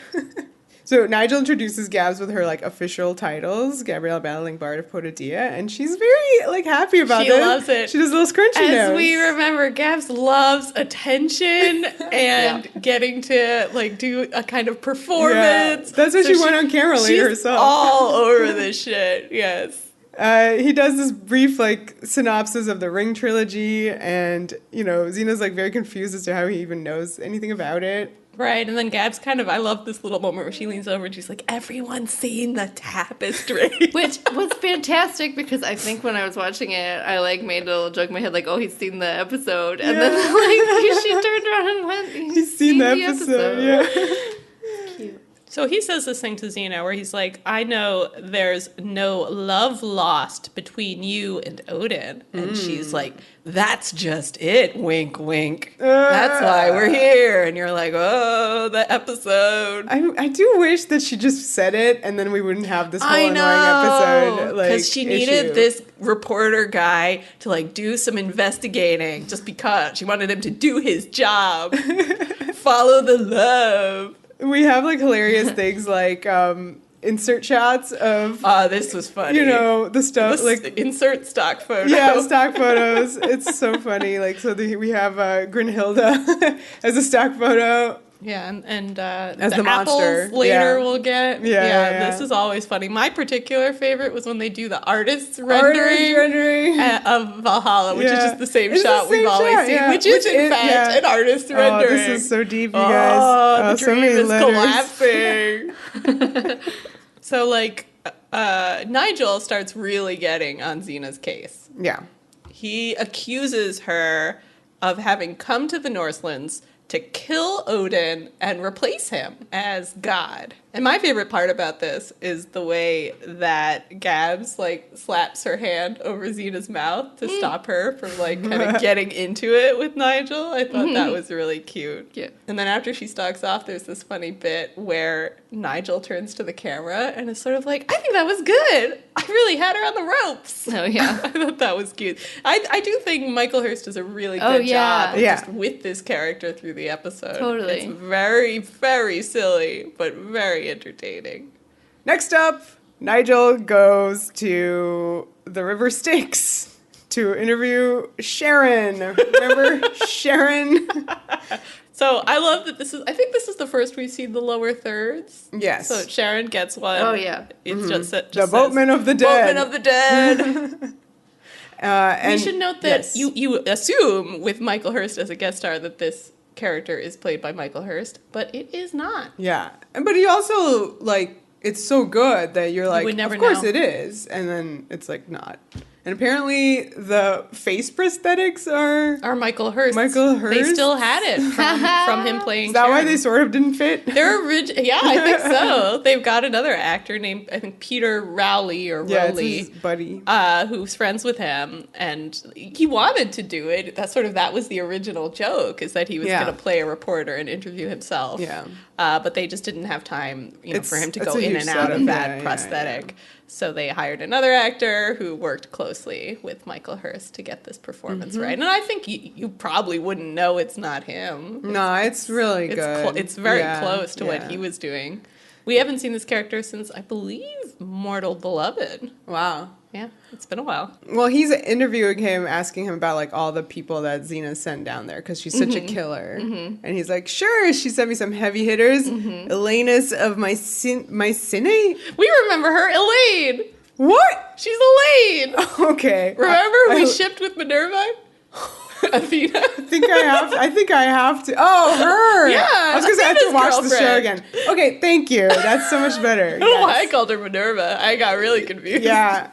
Speaker 1: So Nigel introduces Gabs with her official titles, Gabrielle Battling Bard of Potadia, and she's very happy about
Speaker 3: She
Speaker 1: it.
Speaker 3: loves it.
Speaker 1: She does a little scrunchy
Speaker 3: As
Speaker 1: nose.
Speaker 3: we remember, Gabs loves attention and getting to do a kind of performance.
Speaker 1: Yeah. That's what she went on camera later
Speaker 3: she's
Speaker 1: herself.
Speaker 3: all over this shit. Yes.
Speaker 1: He does this brief synopsis of the Ring trilogy, and Xena's very confused as to how he even knows anything about it.
Speaker 3: Right, and then Gabs I love this little moment where she leans over and she's like, everyone's seen the tapestry.
Speaker 2: Which was fantastic because I think when I was watching it, I made a little joke in my head oh, he's seen the episode, and then she turned around and went,
Speaker 1: He's seen the episode. Yeah.
Speaker 2: Cute.
Speaker 3: So he says this thing to Xena where he's like, I know there's no love lost between you and Odin. And she's like, that's just it, wink, wink. That's why we're here. And you're like, oh, the episode.
Speaker 1: I do wish that she just said it, and then we wouldn't have this whole annoying episode.
Speaker 3: Because she needed
Speaker 1: issue.
Speaker 3: this reporter guy to do some investigating just because she wanted him to do his job. Follow the love.
Speaker 1: We have hilarious things insert shots of,
Speaker 3: this was funny.
Speaker 1: you know, the stuff,
Speaker 3: This
Speaker 1: like,
Speaker 3: insert stock photo.
Speaker 1: yeah, stock photos. It's so funny. Like, so we have Grenhilda as a stock photo.
Speaker 3: Yeah, and
Speaker 1: As
Speaker 3: the
Speaker 1: the monster.
Speaker 3: apples later
Speaker 1: Yeah.
Speaker 3: we'll get.
Speaker 1: Yeah.
Speaker 3: This is always funny. My particular favorite was when they do the artist's rendering of Valhalla, which is
Speaker 1: Yeah.
Speaker 3: just the same
Speaker 1: It's the
Speaker 3: shot we've
Speaker 1: same
Speaker 3: always
Speaker 1: shot,
Speaker 3: seen,
Speaker 1: yeah.
Speaker 3: which is in fact
Speaker 1: yeah.
Speaker 3: an artist's
Speaker 1: Oh,
Speaker 3: rendering.
Speaker 1: this is so deep, you guys.
Speaker 3: Oh, the
Speaker 1: so
Speaker 3: dream
Speaker 1: many
Speaker 3: is
Speaker 1: letters.
Speaker 3: collapsing. So, like, Nigel starts really getting on Xena's case.
Speaker 1: Yeah.
Speaker 3: He accuses her of having come to the Northlands to kill Odin and replace him as God. And my favorite part about this is the way that Gabs, like, slaps her hand over Xena's mouth to stop her from, like, kind of getting into it with Nigel. I thought that was really cute.
Speaker 2: Yeah.
Speaker 3: And then after she stalks off, there's this funny bit where Nigel turns to the camera and is sort of like, I think that was good. I really had her on the ropes.
Speaker 2: Oh, yeah.
Speaker 3: I thought that was cute. I do think Michael Hurst does a really good
Speaker 2: Oh, yeah.
Speaker 3: job of
Speaker 1: Yeah.
Speaker 3: just with this character through the episode.
Speaker 2: Totally.
Speaker 3: It's very, very silly, but very entertaining.
Speaker 1: Next up, Nigel goes to the River Styx to interview Sharon. Remember Sharon?
Speaker 3: So I love that I think this is the first we've seen the lower thirds.
Speaker 1: Yes.
Speaker 3: So Sharon gets one.
Speaker 2: Oh, yeah.
Speaker 3: It's just
Speaker 1: The
Speaker 3: says,
Speaker 1: Boatman of the Dead.
Speaker 3: Boatman of the Dead.
Speaker 1: And
Speaker 3: We should note that
Speaker 1: yes.
Speaker 3: you assume with Michael Hurst as a guest star that this character is played by Michael Hurst, but it is not.
Speaker 1: Yeah. But he also, like, it's so good that you're like,
Speaker 3: would never
Speaker 1: of course
Speaker 3: know.
Speaker 1: it is. And then it's like, not. And apparently the face prosthetics are...
Speaker 3: Or Michael Hurst.
Speaker 1: Michael
Speaker 3: They
Speaker 1: Hurst?
Speaker 3: still had it from him playing
Speaker 1: Is that why
Speaker 3: Sharon.
Speaker 1: they sort of didn't fit?
Speaker 3: They're yeah, I think so. They've got another actor named, I think, Peter Rowley or
Speaker 1: Yeah, it's
Speaker 3: Rowley.
Speaker 1: his buddy.
Speaker 3: Who's friends with him, and he wanted to do it. That was the original joke, is that he was
Speaker 1: Yeah.
Speaker 3: going to play a reporter and interview himself.
Speaker 1: Yeah.
Speaker 3: But they just didn't have time, for him to
Speaker 1: it's
Speaker 3: go
Speaker 1: a
Speaker 3: in
Speaker 1: huge
Speaker 3: and out
Speaker 1: setup.
Speaker 3: of that
Speaker 1: Yeah,
Speaker 3: prosthetic. So they hired another actor who worked closely with Michael Hurst to get this performance right. And I think you probably wouldn't know it's not him.
Speaker 1: No, it's really good.
Speaker 3: It's very
Speaker 1: Yeah,
Speaker 3: close to what
Speaker 1: yeah.
Speaker 3: he was doing. We haven't seen this character since, I believe, Mortal Beloved.
Speaker 1: Wow.
Speaker 3: Yeah, it's been a while.
Speaker 1: Well, he's interviewing him, asking him about like all the people that Xena sent down there because she's such a killer. And he's like, sure, she sent me some heavy hitters. Elena's of Mycenae?
Speaker 3: We remember her, Elaine.
Speaker 1: What?
Speaker 3: She's Elaine.
Speaker 1: Okay.
Speaker 3: Remember we
Speaker 1: I
Speaker 3: shipped with Minerva? Athena.
Speaker 1: think I have to. Oh, her.
Speaker 3: Yeah,
Speaker 1: I was gonna say I have to
Speaker 3: Athena's
Speaker 1: watch the show
Speaker 3: girlfriend.
Speaker 1: again. Okay, thank you. That's so much better.
Speaker 3: I don't know why I
Speaker 1: Yes.
Speaker 3: called her Minerva. I got really confused.
Speaker 1: Yeah.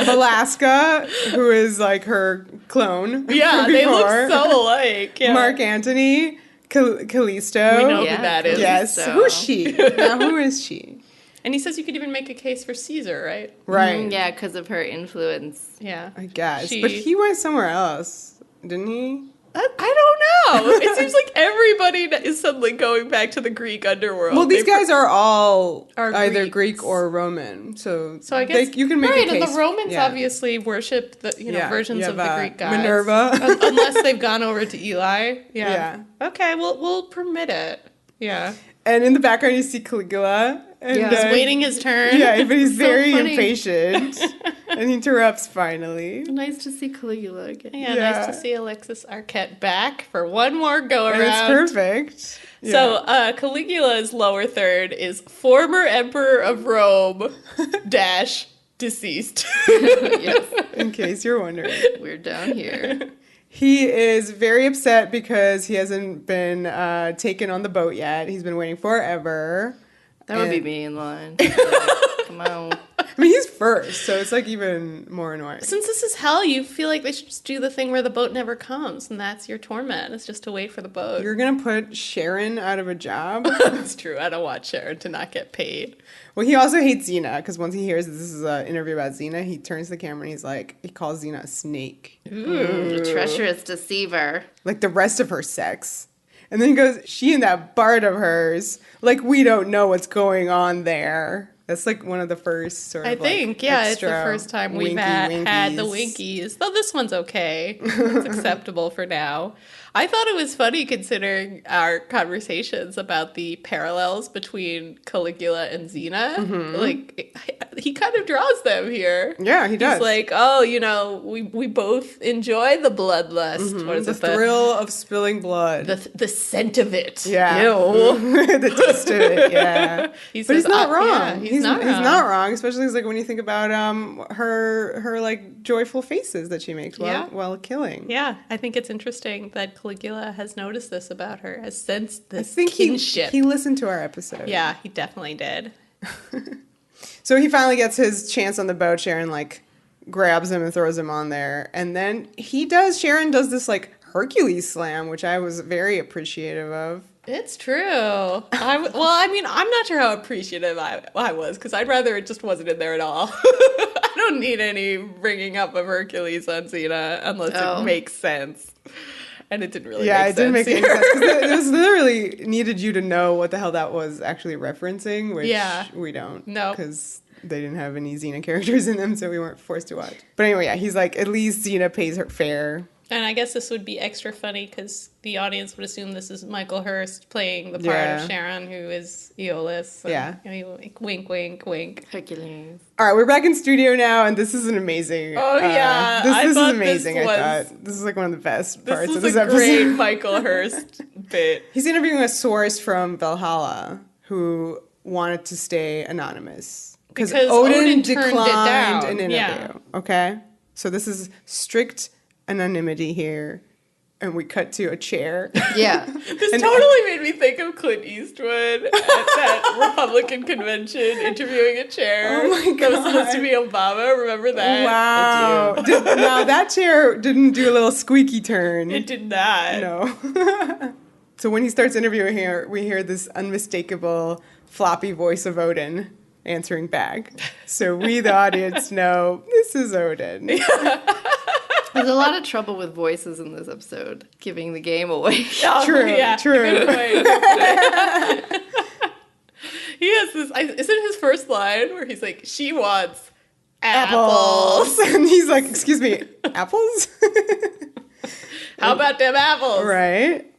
Speaker 1: Velasca, who is like her clone.
Speaker 3: Yeah,
Speaker 1: from
Speaker 3: they look
Speaker 1: before.
Speaker 3: so alike. Yeah.
Speaker 1: Mark Antony, Callisto.
Speaker 3: We know
Speaker 2: Yeah,
Speaker 3: who that is.
Speaker 1: Yes.
Speaker 2: So-
Speaker 1: Who's she? Now, who is she?
Speaker 3: And he says you could even make a case for Caesar, right?
Speaker 1: Right.
Speaker 2: Yeah, because of her influence.
Speaker 3: Yeah.
Speaker 1: I guess.
Speaker 3: She-
Speaker 1: But he went somewhere else, didn't he?
Speaker 3: I don't know. It seems like everybody is suddenly going back to the Greek underworld.
Speaker 1: Well, these
Speaker 3: They-
Speaker 1: guys are all
Speaker 3: Are
Speaker 1: either
Speaker 3: Greeks.
Speaker 1: Greek or Roman. So
Speaker 3: I guess
Speaker 1: you can make
Speaker 3: right,
Speaker 1: a case.
Speaker 3: and the Romans
Speaker 1: yeah.
Speaker 3: obviously worship the
Speaker 1: Yeah,
Speaker 3: versions
Speaker 1: you
Speaker 3: of the
Speaker 1: have,
Speaker 3: Greek gods.
Speaker 1: Minerva.
Speaker 3: Unless they've gone over to Eli.
Speaker 1: Yeah.
Speaker 3: Okay, we'll permit it. Yeah.
Speaker 1: And in the background, you see Caligula. And,
Speaker 2: Yeah.
Speaker 3: He's waiting his turn.
Speaker 1: Yeah, but he's
Speaker 2: So
Speaker 1: very
Speaker 2: funny.
Speaker 1: impatient. And he interrupts finally.
Speaker 2: Nice to see Caligula again.
Speaker 3: Yeah,
Speaker 1: Yeah.
Speaker 3: nice to see Alexis Arquette back for one more go
Speaker 1: And
Speaker 3: around.
Speaker 1: it's perfect. Yeah.
Speaker 3: So Caligula's lower third is former emperor of Rome dash deceased.
Speaker 2: Yes,
Speaker 1: in case you're wondering.
Speaker 2: we're down here.
Speaker 1: He is very upset because he hasn't been taken on the boat yet. He's been waiting forever.
Speaker 2: That would be
Speaker 1: And-
Speaker 2: me in line. Come on.
Speaker 1: I mean, he's first, so it's like even more annoying.
Speaker 3: Since this is hell, you feel like they should just do the thing where the boat never comes, and that's your torment. It's just to wait for the boat.
Speaker 1: You're gonna put Sharon out of a job?
Speaker 3: That's true. I don't want Sharon to not get paid.
Speaker 1: Well, he also hates Xena because once he hears that this is an interview about Xena, he turns to the camera and he calls Xena a snake,
Speaker 2: The treacherous deceiver.
Speaker 1: like the rest of her sex. And then he goes, she and that Bard of hers, like we don't know what's going on there. That's like one of the first sort of
Speaker 3: I think, yeah, it's the
Speaker 1: extra
Speaker 3: first time we've
Speaker 1: winky
Speaker 3: had the
Speaker 1: winkies.
Speaker 3: winkies. Though this one's okay. It's acceptable for now. I thought it was funny considering our conversations about the parallels between Caligula and Xena.
Speaker 1: Mm-hmm.
Speaker 3: Like, he kind of draws them here.
Speaker 1: Yeah, he does.
Speaker 3: He's like, oh, you know, we both enjoy the bloodlust. What is
Speaker 1: the
Speaker 3: it?
Speaker 1: thrill of spilling blood.
Speaker 3: The scent of it.
Speaker 1: Yeah.
Speaker 3: Ew.
Speaker 1: The taste of it, yeah. But he's not wrong.
Speaker 3: Yeah, he's not
Speaker 1: wrong, especially like when you think about her like joyful faces that she makes while killing.
Speaker 3: Yeah, I think it's interesting that Caligula has noticed this about her, has sensed this
Speaker 1: I think
Speaker 3: kinship.
Speaker 1: He listened to our episode.
Speaker 3: Yeah, he definitely did.
Speaker 1: So he finally gets his chance on the boat. Sharon like grabs him and throws him on there, and then Sharon does this like Hercules slam, which I was very appreciative of.
Speaker 3: It's true. I mean, I'm not sure how appreciative I was, because I'd rather it just wasn't in there at all. I don't need any bringing up of Hercules on Xena unless it makes sense. And it didn't really make sense. Yeah, it didn't make any sense.
Speaker 1: It was literally needed you to know what the hell that was actually referencing, which we don't.
Speaker 3: No.
Speaker 1: Because they didn't have any Xena characters in them, so we weren't forced to watch. But anyway, yeah, he's like, at least Xena pays her fair.
Speaker 3: And I guess this would be extra funny because the audience would assume this is Michael Hurst playing the part of Sharon, who is Aeolus.
Speaker 1: Yeah.
Speaker 3: Wink, wink, wink.
Speaker 2: Hercules.
Speaker 1: All right, we're back in studio now, and this is an amazing.
Speaker 3: Oh, yeah.
Speaker 1: This is amazing, I thought. This is like one of the best parts of this episode.
Speaker 3: This is a great Michael Hurst bit.
Speaker 1: He's interviewing a source from Valhalla who wanted to stay anonymous. Because Odin declined an interview. Yeah. Okay? So this is strict anonymity here, and we cut to a chair.
Speaker 2: Yeah.
Speaker 3: This totally made me think of Clint Eastwood at that Republican convention interviewing a chair.
Speaker 1: Oh my God.
Speaker 3: That was supposed to be Obama. Remember that?
Speaker 1: Wow. Now that chair didn't do a little squeaky turn.
Speaker 3: It did not.
Speaker 1: No. So when he starts interviewing here, we hear this unmistakable floppy voice of Odin answering back. So we, the audience, know this is Odin.
Speaker 2: There's a lot of trouble with voices in this episode, giving the game away.
Speaker 3: Oh,
Speaker 1: true.
Speaker 3: He has this, isn't his first line where he's like, she wants apples.
Speaker 1: And he's like, excuse me, apples?
Speaker 3: How about them apples?
Speaker 1: Right.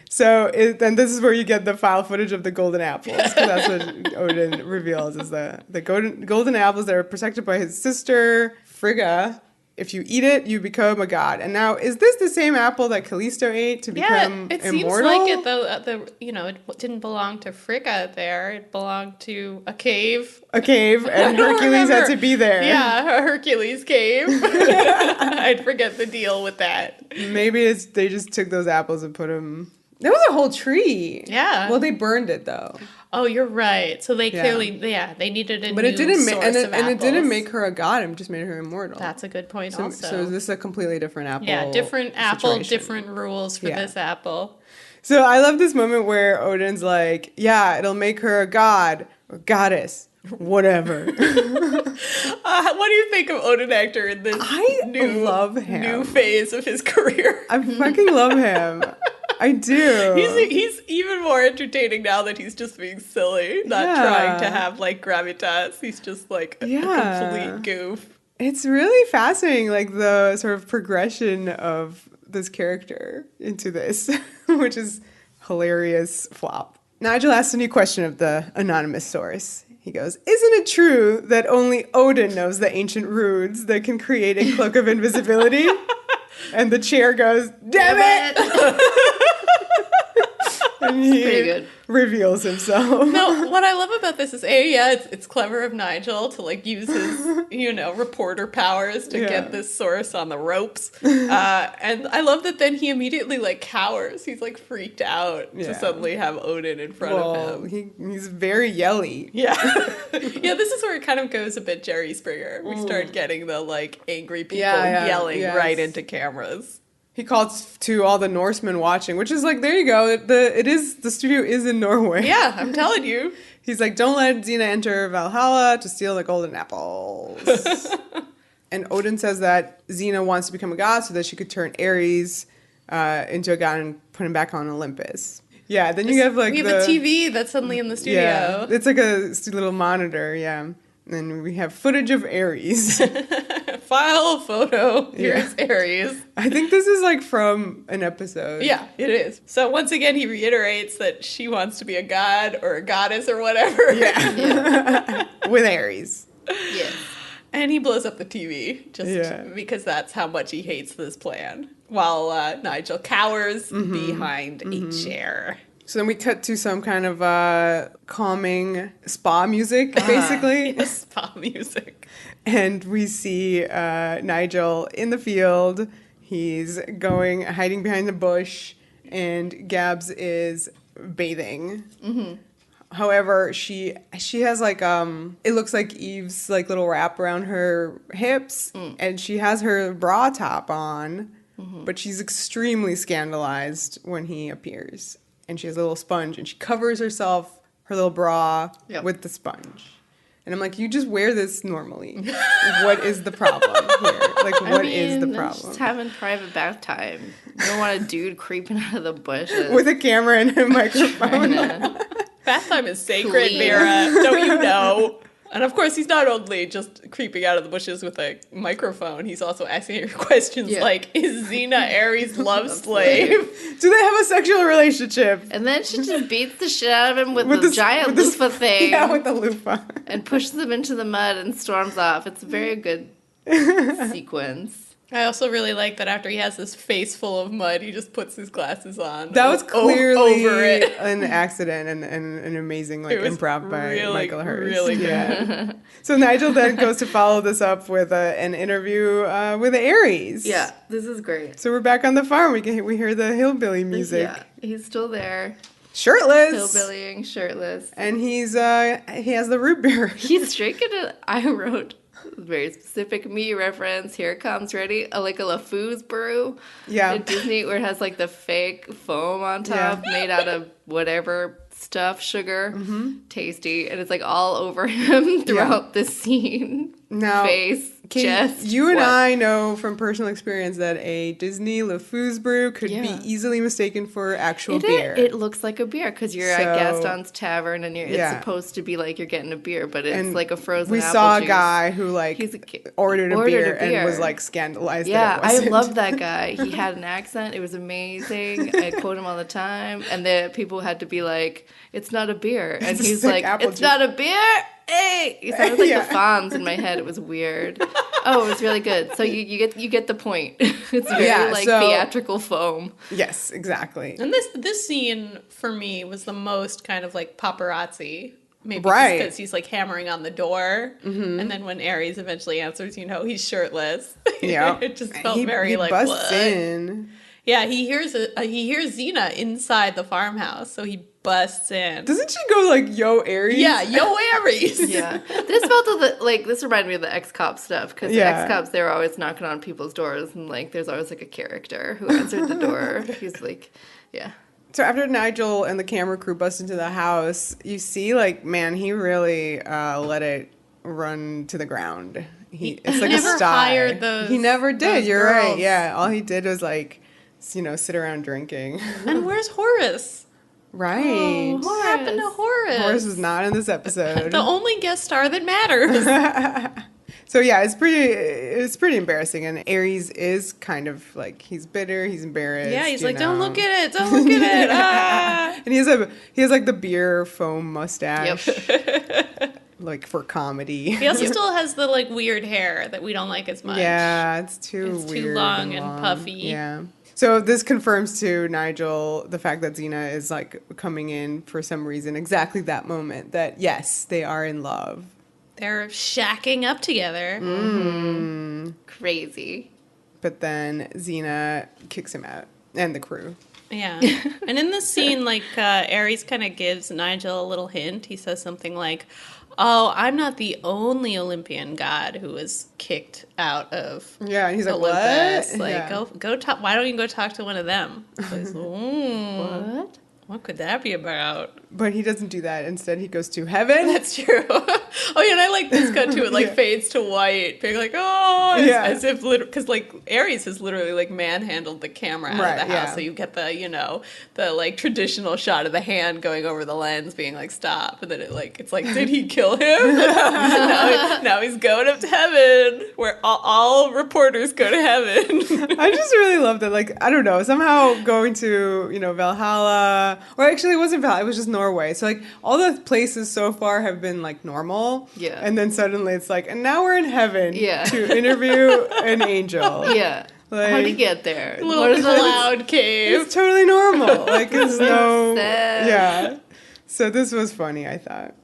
Speaker 1: So then this is where you get the file footage of the golden apples. Because that's what Odin reveals, is the golden apples that are protected by his sister, Frigga. If you eat it, you become a god. And now, is this the same apple that Callisto ate to become
Speaker 3: it
Speaker 1: immortal?
Speaker 3: Seems like it, though. It didn't belong to Frigga there. It belonged to a cave.
Speaker 1: And Hercules had to be there.
Speaker 3: Yeah, a Hercules cave. I'd forget the deal with that.
Speaker 1: Maybe they just took those apples and put them... There was a whole tree.
Speaker 3: Yeah.
Speaker 1: Well, they burned it, though.
Speaker 3: Oh, you're right. So they clearly, they needed a new source of apples.
Speaker 1: And it didn't make her a god. It just made her immortal.
Speaker 3: That's a good point also.
Speaker 1: So is this a completely different apple?
Speaker 3: Yeah, different apple,
Speaker 1: situation?
Speaker 3: different rules for this apple.
Speaker 1: So I love this moment where Odin's like, yeah, it'll make her a god or goddess. Whatever.
Speaker 3: What do you think of Odin actor in this
Speaker 1: love him.
Speaker 3: new phase of his career?
Speaker 1: I fucking love him. I do.
Speaker 3: He's even more entertaining now that he's just being silly, not trying to have like gravitas. He's just like a complete goof.
Speaker 1: It's really fascinating, like the sort of progression of this character into this, which is hilarious flop. Nigel asks a new question of the anonymous source. He goes, isn't it true that only Odin knows the ancient runes that can create a cloak of invisibility? And the chair goes, damn it! And he
Speaker 2: pretty good.
Speaker 1: reveals himself.
Speaker 3: No, what I love about this is, it's clever of Nigel to like use his, reporter powers to get this source on the ropes. And I love that then he immediately like cowers. He's like freaked out to suddenly have Odin in front of him.
Speaker 1: He's very yelly.
Speaker 3: Yeah. Yeah, this is where it kind of goes a bit Jerry Springer. We start getting the like angry people yelling right into cameras.
Speaker 1: He calls to all the Norsemen watching, which is like, there you go. The studio is in Norway.
Speaker 3: Yeah, I'm telling you.
Speaker 1: He's like, don't let Xena enter Valhalla to steal the golden apples. And Odin says that Xena wants to become a god so that she could turn Ares into a god and put him back on Olympus. Yeah, then you have like
Speaker 3: we have a TV that's suddenly in the studio.
Speaker 1: Yeah, it's like a little monitor, And then we have footage of Ares.
Speaker 3: profile photo. Here's Ares.
Speaker 1: I think this is like from an episode.
Speaker 3: Yeah, it is. So once again, he reiterates that she wants to be a god or a goddess or whatever.
Speaker 1: Yeah. With Ares.
Speaker 2: Yes.
Speaker 3: And he blows up the TV just because that's how much he hates this plan. While Nigel cowers behind a chair.
Speaker 1: So then we cut to some kind of calming spa music, basically.
Speaker 3: Yes, spa music.
Speaker 1: And we see Nigel in the field. He's hiding behind the bush, and Gabs is bathing. Mm-hmm. However, she has like it looks like Eve's like little wrap around her hips, and she has her bra top on, but she's extremely scandalized when he appears. And she has a little sponge, and she covers herself, her little bra, with the sponge. And I'm like, you just wear this normally. What is the problem here? Like, what is the problem?
Speaker 2: Just having private bath time. You don't want a dude creeping out of the bushes.
Speaker 1: With a camera and a microphone.
Speaker 3: Bath time is sacred, Vera. Don't you know? And of course, he's not only just creeping out of the bushes with a microphone, he's also asking her questions like, is Xena Ares' love slave?
Speaker 1: Do they have a sexual relationship?
Speaker 2: And then she just beats the shit out of him with the giant loofah thing.
Speaker 1: Yeah, with the loofah.
Speaker 2: And pushes him into the mud and storms off. It's a very good sequence.
Speaker 3: I also really like that after he has this face full of mud, he just puts his glasses on.
Speaker 1: That was clearly
Speaker 3: over it.
Speaker 1: an accident and an amazing improv by Michael Hurst.
Speaker 3: Really good.
Speaker 1: Yeah. So Nigel then goes to follow this up with an interview with Ares.
Speaker 2: Yeah, this is great.
Speaker 1: So we're back on the farm. We hear the hillbilly music.
Speaker 2: Yeah, he's still there.
Speaker 1: Shirtless.
Speaker 2: Hillbillying, shirtless.
Speaker 1: And he has the root beer.
Speaker 2: He's drinking it. I wrote very specific me reference. Here it comes. Ready? Like a LaFouse brew.
Speaker 1: Yeah.
Speaker 2: At Disney, where it has like the fake foam on top made out of whatever stuff, sugar. Tasty. And it's like all over him throughout the scene.
Speaker 1: Now,
Speaker 2: face, chest.
Speaker 1: You and I know from personal experience that a Disney LaFouse brew could be easily mistaken for actual beer.
Speaker 2: It looks like a beer because you're at Gaston's Tavern and it's supposed to be like you're getting a beer, but it's like a frozen apple juice.
Speaker 1: We saw a guy who ordered a beer and was like scandalized.
Speaker 2: Yeah,
Speaker 1: that it wasn't.
Speaker 2: I loved that guy. He had an accent. It was amazing. I quote him all the time. And the people had to be like, it's not a beer. And he's like, it's not a beer? Hey! He sounded like the Fonz in my head. It was weird. Oh, it was really good. So you get the point. It's very theatrical foam.
Speaker 1: Yes, exactly.
Speaker 3: And this scene for me was the most kind of like paparazzi. Maybe because he's like hammering on the door, and then when Ares eventually answers, he's shirtless.
Speaker 1: Yeah,
Speaker 3: it just felt very like
Speaker 1: busts
Speaker 3: what?
Speaker 1: in.
Speaker 3: Yeah, he hears Xena inside the farmhouse, so he busts in.
Speaker 1: Doesn't she go like, "Yo, Ares"?
Speaker 3: Yeah, "Yo, Ares."
Speaker 2: Yeah, this felt like this reminded me of the ex-cop stuff because the ex-cops, they were always knocking on people's doors, and like there's always like a character who answered the door. He's like, yeah.
Speaker 1: So after Nigel and the camera crew bust into the house, you see like, man, he really let it run to the ground. It's like
Speaker 3: never
Speaker 1: a sty.
Speaker 3: Hired those.
Speaker 1: He never did.
Speaker 3: Those
Speaker 1: You're
Speaker 3: girls.
Speaker 1: right. Yeah, all he did was like, sit around drinking.
Speaker 3: And where's Horace?
Speaker 1: Right.
Speaker 3: Oh, what happened to Horace?
Speaker 1: Horace was not in this episode.
Speaker 3: The only guest star that matters.
Speaker 1: So yeah, it's pretty embarrassing, and Ares is kind of like, he's bitter, he's embarrassed.
Speaker 3: Yeah, he's like, don't look at it, don't look at it. Ah.
Speaker 1: And he has like the beer foam mustache. Yep. Like for comedy.
Speaker 3: He also still has the like weird hair that we don't like as much.
Speaker 1: Yeah, it's too
Speaker 3: long and puffy.
Speaker 1: Yeah. So this confirms to Nigel the fact that Xena is like coming in for some reason, exactly that moment, that yes, they are in love.
Speaker 3: They're shacking up together.
Speaker 2: Mm-hmm. Crazy.
Speaker 1: But then Xena kicks him out, and the crew.
Speaker 3: Yeah. And in this scene, like, Ares kind of gives Nigel a little hint. He says something like, oh, I'm not the only Olympian god who was kicked out of
Speaker 1: and he's like,
Speaker 3: Olympus.
Speaker 1: what?
Speaker 3: Like, go talk. Why don't you go talk to one of them? Says,
Speaker 2: what?
Speaker 3: What could that be about?
Speaker 1: But he doesn't do that. Instead, he goes to heaven.
Speaker 3: That's true. Oh, yeah, and I like this cut too. It like fades to white, being like, oh, as if because like Ares has literally like manhandled the camera out of the house, so you get the the like traditional shot of the hand going over the lens, being like stop, and then it's like did he kill him? now he's going up to heaven, where all reporters go to heaven.
Speaker 1: I just really loved it. Like I don't know, somehow going to Valhalla, or actually it wasn't Valhalla, it was just Norway. So like all the places so far have been like normal.
Speaker 2: Yeah.
Speaker 1: And then suddenly it's like, and now we're in heaven
Speaker 2: Yeah.
Speaker 1: to interview an angel.
Speaker 2: Yeah.
Speaker 1: Like,
Speaker 2: how'd he get there?
Speaker 3: Little cloud cave.
Speaker 1: It's totally normal. Like it's no.
Speaker 2: Sad.
Speaker 1: Yeah. So this was funny, I thought.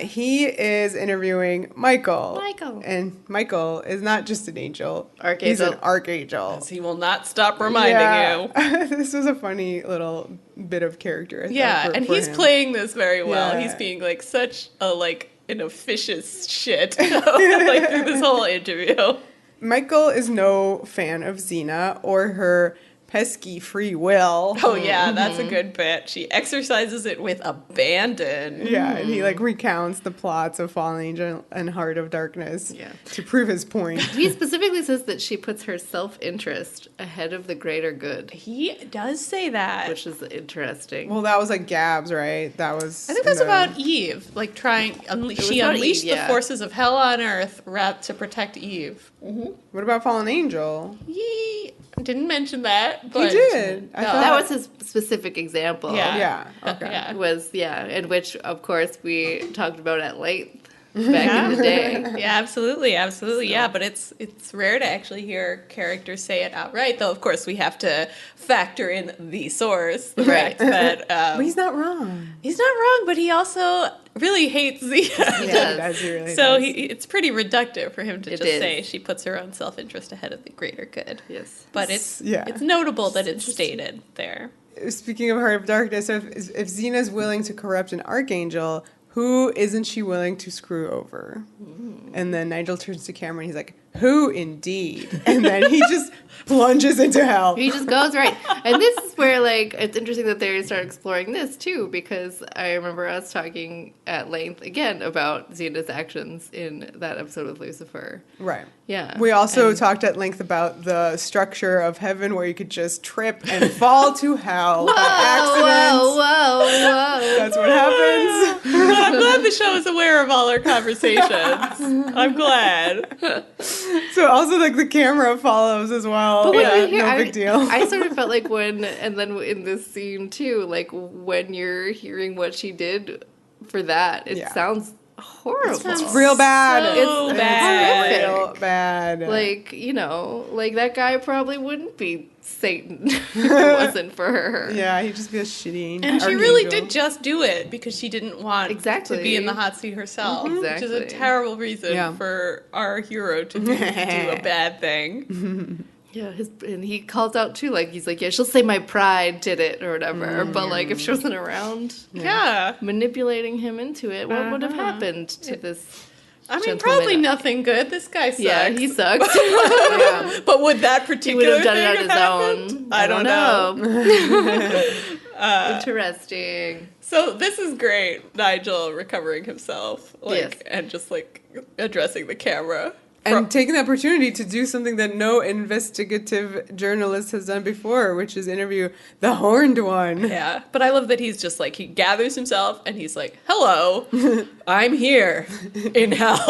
Speaker 1: He is interviewing Michael. And Michael is not just an angel.
Speaker 2: Archangel.
Speaker 1: He's an archangel.
Speaker 3: He will not stop reminding you.
Speaker 1: This was a funny little bit of character.
Speaker 3: And he's
Speaker 1: him.
Speaker 3: playing this very well.
Speaker 1: Yeah.
Speaker 3: He's being like such a an officious shit like through this whole interview.
Speaker 1: Michael is no fan of Xena or her pesky free will.
Speaker 3: Oh yeah, that's a good bit. She exercises it with abandon.
Speaker 1: Yeah, and he like recounts the plots of Fallen Angel and Heart of Darkness to prove his point.
Speaker 2: He specifically says that she puts her self-interest ahead of the greater good.
Speaker 3: He does say that.
Speaker 2: Which is interesting.
Speaker 1: Well, that was like Gabs, right? That was.
Speaker 3: I think that's about Eve, like trying. She unleashed the forces of hell on Earth to protect Eve.
Speaker 2: Mm-hmm.
Speaker 1: What about Fallen Angel?
Speaker 3: He didn't mention that. But
Speaker 1: he did.
Speaker 2: No, that was his specific example.
Speaker 1: Yeah. Okay.
Speaker 3: Yeah.
Speaker 2: Was in which of course we talked about at length back in the day.
Speaker 3: Yeah, absolutely. Yeah, but it's rare to actually hear characters say it outright, though of course we have to factor in the source, the fact that
Speaker 1: but he's not wrong.
Speaker 3: He's not wrong, but he also really hates Xena.
Speaker 2: He does.
Speaker 1: He really
Speaker 3: so
Speaker 1: does.
Speaker 3: it's pretty reductive for him to just
Speaker 2: is.
Speaker 3: say she puts her own self-interest ahead of the greater good.
Speaker 2: Yes.
Speaker 3: But it's notable that it's stated there.
Speaker 1: Speaking of Heart of Darkness, if Xena's willing to corrupt an archangel, who isn't she willing to screw over? And then Nigel turns to camera and he's like, who indeed? And then he just plunges into hell.
Speaker 2: He just goes right. And this is where, like, it's interesting that they start exploring this, too, because I remember us talking at length, again, about Xena's actions in that episode with Lucifer.
Speaker 1: Right.
Speaker 2: Yeah.
Speaker 1: We also talked at length about the structure of heaven where you could just trip and fall to hell by accident.
Speaker 2: Whoa.
Speaker 1: That's what happens.
Speaker 3: I'm glad the show is aware of all our conversations. I'm glad.
Speaker 1: So also, like, the camera follows as well.
Speaker 2: But when you hear,
Speaker 1: no big deal.
Speaker 2: I sort of felt like and then in this scene too, like when you're hearing what she did for that, it sounds horrible.
Speaker 1: It's real bad.
Speaker 3: So bad.
Speaker 1: It's real bad.
Speaker 2: Like, like that guy probably wouldn't be Satan if it wasn't for her.
Speaker 1: Yeah, he'd just be a shitty
Speaker 3: And she really did just do it because she didn't want
Speaker 2: Exactly.
Speaker 3: to be in the hot seat herself.
Speaker 2: Exactly.
Speaker 3: Which is a terrible reason for our hero to do a bad thing.
Speaker 2: Yeah, and he calls out too, like he's like, yeah, she'll say my pride did it or whatever. But like, if she wasn't around, manipulating him into it, what would have happened to this?
Speaker 3: I mean,
Speaker 2: gentleman?
Speaker 3: probably nothing good. This guy sucks.
Speaker 2: Yeah, he sucks.
Speaker 3: But would that
Speaker 2: He
Speaker 3: particular
Speaker 2: would have done it on
Speaker 3: thing
Speaker 2: his
Speaker 3: have
Speaker 2: own.
Speaker 3: happened? I don't know.
Speaker 2: Interesting.
Speaker 3: So this is great. Nigel recovering himself,
Speaker 2: Yes.
Speaker 3: and just like addressing the camera.
Speaker 1: And taking the opportunity to do something that no investigative journalist has done before, which is interview the horned one.
Speaker 3: Yeah, but I love that he's just like, he gathers himself and he's like, hello, I'm here in hell.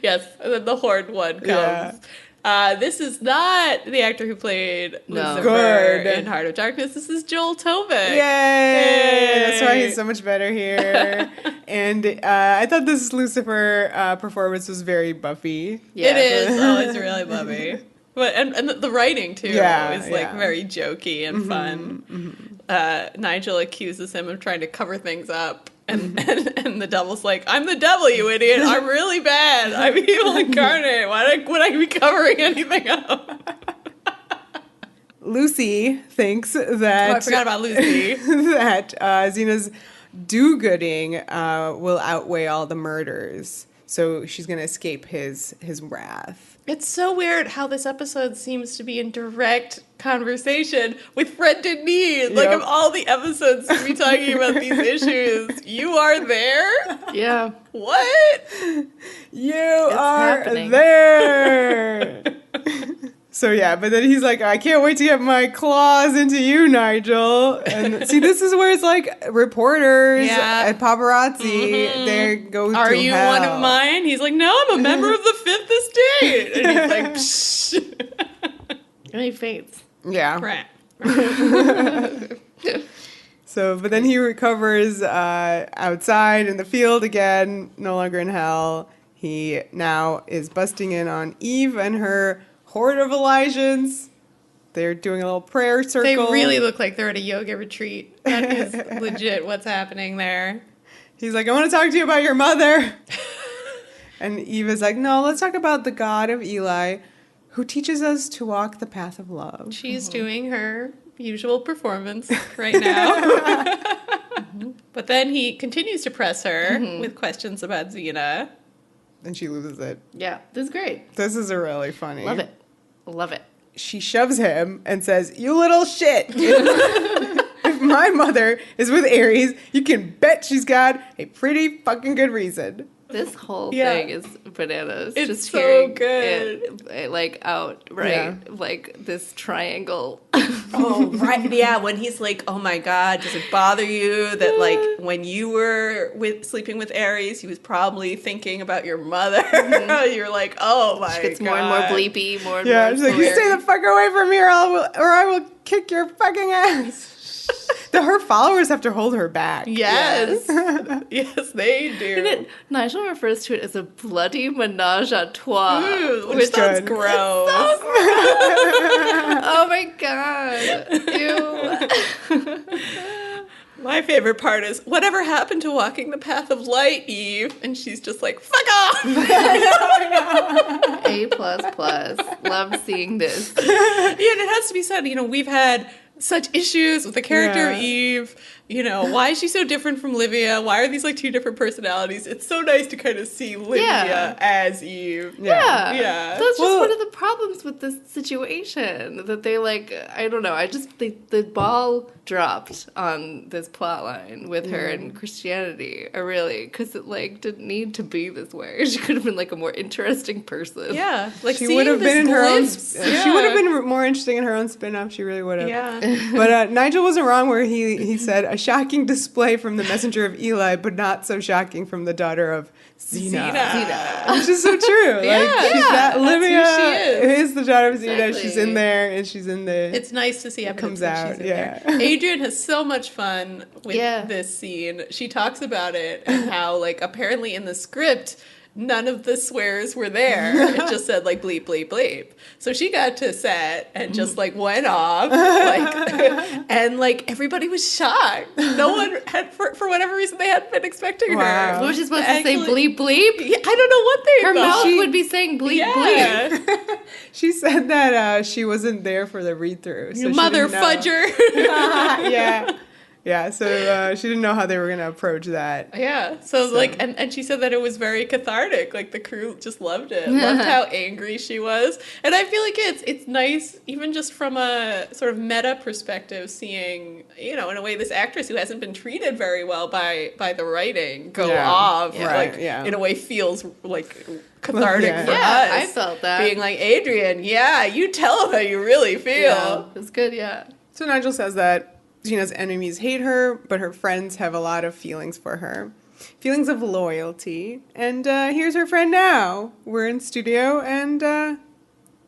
Speaker 3: Yes, and then the horned one comes.
Speaker 1: Yeah.
Speaker 3: This is not the actor who played Lucifer
Speaker 1: Good.
Speaker 3: in Heart of Darkness. This is Joel Tovic.
Speaker 1: Yay! That's why he's so much better here. And I thought this Lucifer performance was very Buffy.
Speaker 2: Yeah.
Speaker 3: It is. Oh, it's really lovely. But and the writing too is like very jokey and fun. Nigel accuses him of trying to cover things up. And the devil's like, I'm the devil, you idiot. I'm really bad. I'm evil incarnate. Why would I be covering anything up?
Speaker 1: Lucy thinks that...
Speaker 3: Oh, I forgot about Lucy.
Speaker 1: that Xena's do-gooding will outweigh all the murders. So she's going to escape his wrath.
Speaker 3: It's so weird how this episode seems to be in direct conversation with Fred Denis. Like, of all the episodes to be talking about these issues, you are there?
Speaker 2: Yeah.
Speaker 3: What?
Speaker 1: You are
Speaker 2: happening.
Speaker 1: there. So yeah, but then he's like, I can't wait to get my claws into you, Nigel. And see, this is where it's like reporters and paparazzi, they go
Speaker 3: Are
Speaker 1: to
Speaker 3: you
Speaker 1: hell.
Speaker 3: one of mine? He's like, no, I'm a member of the Fifth Estate. And he's like, psh.
Speaker 2: And he faints.
Speaker 1: Yeah.
Speaker 3: Right.
Speaker 1: So, but then he recovers outside in the field again, no longer in hell. He now is busting in on Eve and her horde of Elijahs. They're doing a little prayer circle.
Speaker 3: They really look like they're at a yoga retreat. That is legit what's happening there.
Speaker 1: He's like, I want to talk to you about your mother. And Eve is like, no, let's talk about the God of Eli, who teaches us to walk the path of love.
Speaker 3: She's doing her usual performance right now. But then he continues to press her with questions about Xena.
Speaker 1: And she loses it.
Speaker 2: Yeah, this is great.
Speaker 1: This is a really funny.
Speaker 2: Love it. Love it.
Speaker 1: She shoves him and says, you little shit. If my mother is with Ares, you can bet she's got a pretty fucking good reason.
Speaker 2: This whole thing is bananas.
Speaker 3: It's
Speaker 2: just
Speaker 3: so
Speaker 2: hearing
Speaker 3: good.
Speaker 2: it, like, outright, like, this triangle.
Speaker 3: Oh, right. Yeah, when he's like, oh my God, does it bother you that, like, when you were sleeping with Ares, he was probably thinking about your mother? You're like, oh my God.
Speaker 2: It gets more and more bleepy, more and
Speaker 1: Yeah,
Speaker 2: more
Speaker 1: she's like, you stay the fuck away from me or I will kick your fucking ass. Her followers have to hold her back.
Speaker 3: Yes. Yes, they do.
Speaker 2: Nigel refers to it as a bloody menage a trois.
Speaker 3: Ooh,
Speaker 1: Which
Speaker 3: which sounds
Speaker 1: good.
Speaker 3: gross.
Speaker 2: Oh my God. Ew.
Speaker 3: My favorite part is, whatever happened to walking the path of light, Eve? And she's just like, fuck off!
Speaker 2: A++. Love seeing this.
Speaker 3: Yeah, and it has to be said, we've had such issues with the character of Eve. Why is she so different from Livia? Why are these like two different personalities? It's so nice to kind of see Livia as Eve.
Speaker 2: Yeah. That's just one
Speaker 1: Well-
Speaker 2: of the problems with this situation. That they I don't know, the ball dropped on this plot line with her and Christianity, because it didn't need to be this way. She could have been a more interesting person.
Speaker 3: Yeah.
Speaker 1: She would have been in her own. She would have been more interesting in her own spin-off. She really would have.
Speaker 3: Yeah.
Speaker 1: But Nigel wasn't wrong where he said a shocking display from the messenger of Eli, but not so shocking from the daughter of Xena. Which is so true. Livia
Speaker 3: that's who she
Speaker 1: is the daughter of Xena.
Speaker 2: Exactly.
Speaker 1: She's in there, and she's in the.
Speaker 3: It's nice to see evidence
Speaker 1: comes
Speaker 3: that
Speaker 1: out,
Speaker 3: she's in
Speaker 1: yeah.
Speaker 3: there. Adrian has so much fun with this scene. She talks about it and how, apparently in the script, none of the swears were there. It just said, bleep, bleep, bleep. So she got to set and just, went off. And, everybody was shocked. No one had, for whatever reason, they hadn't been expecting her.
Speaker 2: Was she supposed to say bleep, bleep?
Speaker 3: Yeah, I don't know what they
Speaker 2: Her
Speaker 3: thought.
Speaker 2: mouth would be saying bleep, bleep.
Speaker 1: She said that she wasn't there for the read-through. So
Speaker 3: You
Speaker 1: she
Speaker 3: mother
Speaker 1: didn't know.
Speaker 3: fudger.
Speaker 1: Yeah. Yeah, so she didn't know how they were going to approach that.
Speaker 3: Yeah, so and she said that it was very cathartic. The crew just loved it. Loved how angry she was. And I feel like it's nice, even just from a sort of meta perspective, seeing, in a way, this actress who hasn't been treated very well by the writing go off. In a way feels cathartic for us.
Speaker 2: I felt that.
Speaker 3: Being Adrian, you tell them how you really feel.
Speaker 2: Yeah, it's good,
Speaker 1: So Nigel says that Xena's enemies hate her, but her friends have a lot of feelings for her. Feelings of loyalty. And here's her friend now. We're in studio, and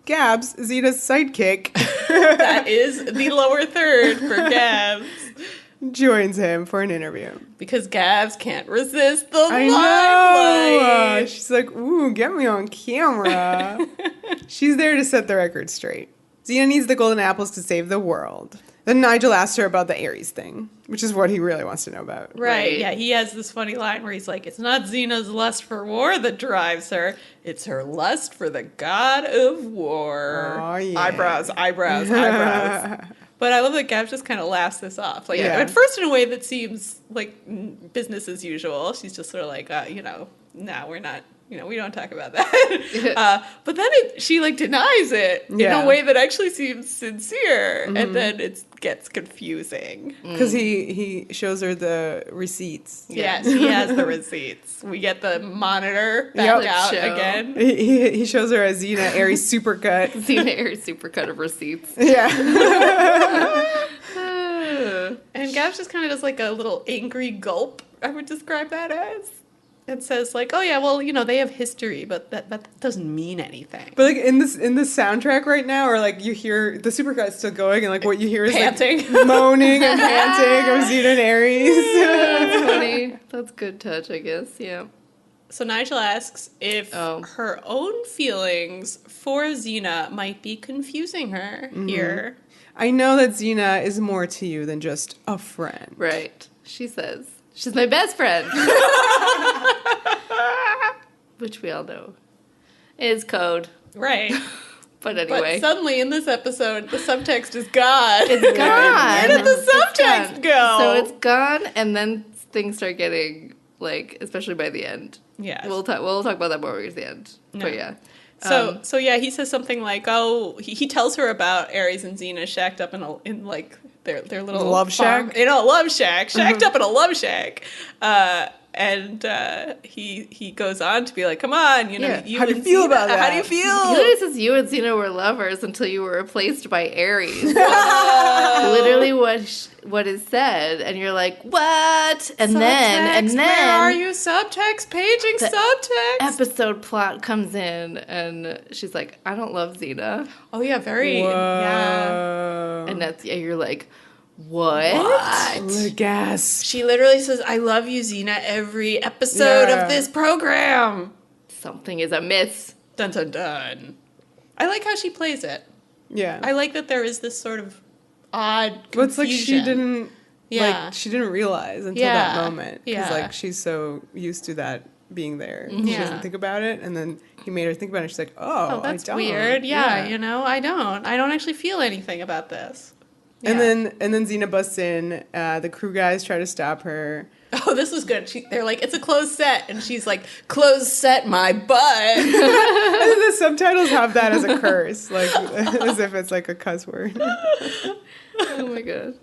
Speaker 1: Gabs, Xena's sidekick,
Speaker 3: That is the lower third for Gabs.
Speaker 1: joins him for an interview.
Speaker 3: Because Gabs can't resist the
Speaker 1: I
Speaker 3: limelight.
Speaker 1: know! She's like, ooh, get me on camera. She's there to set the record straight. Xena needs the golden apples to save the world. Then Nigel asks her about the Ares thing, which is what he really wants to know about.
Speaker 3: Right, yeah, he has this funny line where he's like, it's not Xena's lust for war that drives her, it's her lust for the god of war.
Speaker 1: Oh, yeah.
Speaker 3: Eyebrows. But I love that Gabs just kind of laughs this off. At first in a way that seems like business as usual. She's just sort of no, we're not we don't talk about that. But then she like denies it in a way that actually seems sincere, and then it gets confusing
Speaker 1: because he shows her the receipts.
Speaker 3: Yes, he has the receipts. We get the monitor back out again.
Speaker 1: He shows her a Xena Ares supercut.
Speaker 2: Xena Ares supercut of receipts.
Speaker 1: Yeah.
Speaker 3: And Gabs just kind of does like a little angry gulp, I would describe that as. It says like, oh yeah, well, they have history, but that doesn't mean anything.
Speaker 1: But like in the soundtrack right now, or like you hear the supercut still going, and like what you hear is
Speaker 3: panting.
Speaker 1: Like moaning and panting of Xena and Ares.
Speaker 2: That's funny. That's a good touch, I guess. Yeah.
Speaker 3: So Nigel asks if her own feelings for Xena might be confusing her here.
Speaker 1: I know that Xena is more to you than just a friend.
Speaker 2: Right. She says, she's my best friend. Which we all know is code.
Speaker 3: Right.
Speaker 2: But anyway.
Speaker 3: But suddenly in this episode, the subtext is gone.
Speaker 2: It's gone.
Speaker 3: Where did the subtext go?
Speaker 2: So it's gone, and then things start getting, like, especially by the end.
Speaker 3: Yes.
Speaker 2: We'll talk about that more at the end.
Speaker 3: No.
Speaker 2: But yeah.
Speaker 3: So yeah, he says something like, he tells her about Ares and Xena shacked up in like their little
Speaker 1: love
Speaker 3: farm,
Speaker 1: shack,
Speaker 3: love shack, shacked up in a love shack, and he goes on to be like, come on,
Speaker 1: how do you feel about that?
Speaker 3: How do you feel?
Speaker 2: He literally says you and Xena were lovers until you were replaced by Ares. Literally what is said, and you're like, what? And then
Speaker 3: where are you? Subtext, paging subtext.
Speaker 2: Episode plot comes in, and she's like, I don't love Xena.
Speaker 3: Oh yeah, very.
Speaker 1: Whoa.
Speaker 3: Yeah.
Speaker 2: And you're like, what?
Speaker 1: The gas.
Speaker 3: She literally says, I love you, Xena, every episode of this program.
Speaker 2: Something is amiss.
Speaker 3: Dun dun dun. I like how she plays it.
Speaker 1: Yeah.
Speaker 3: I like that there is this sort of odd confusion.
Speaker 1: But it's like she didn't realize until that moment. Because like she's so used to that being there. She doesn't think about it, and then he made her think about it. She's like, oh,
Speaker 3: that's
Speaker 1: I don't.
Speaker 3: weird. Yeah, I don't actually feel anything about this.
Speaker 1: Yeah. And then Xena busts in. The crew guys try to stop her.
Speaker 3: Oh, this was good. They're like, it's a closed set, and she's like, closed set my butt.
Speaker 1: And then the subtitles have that as a curse, like as if it's like a cuss word.
Speaker 2: Oh my god.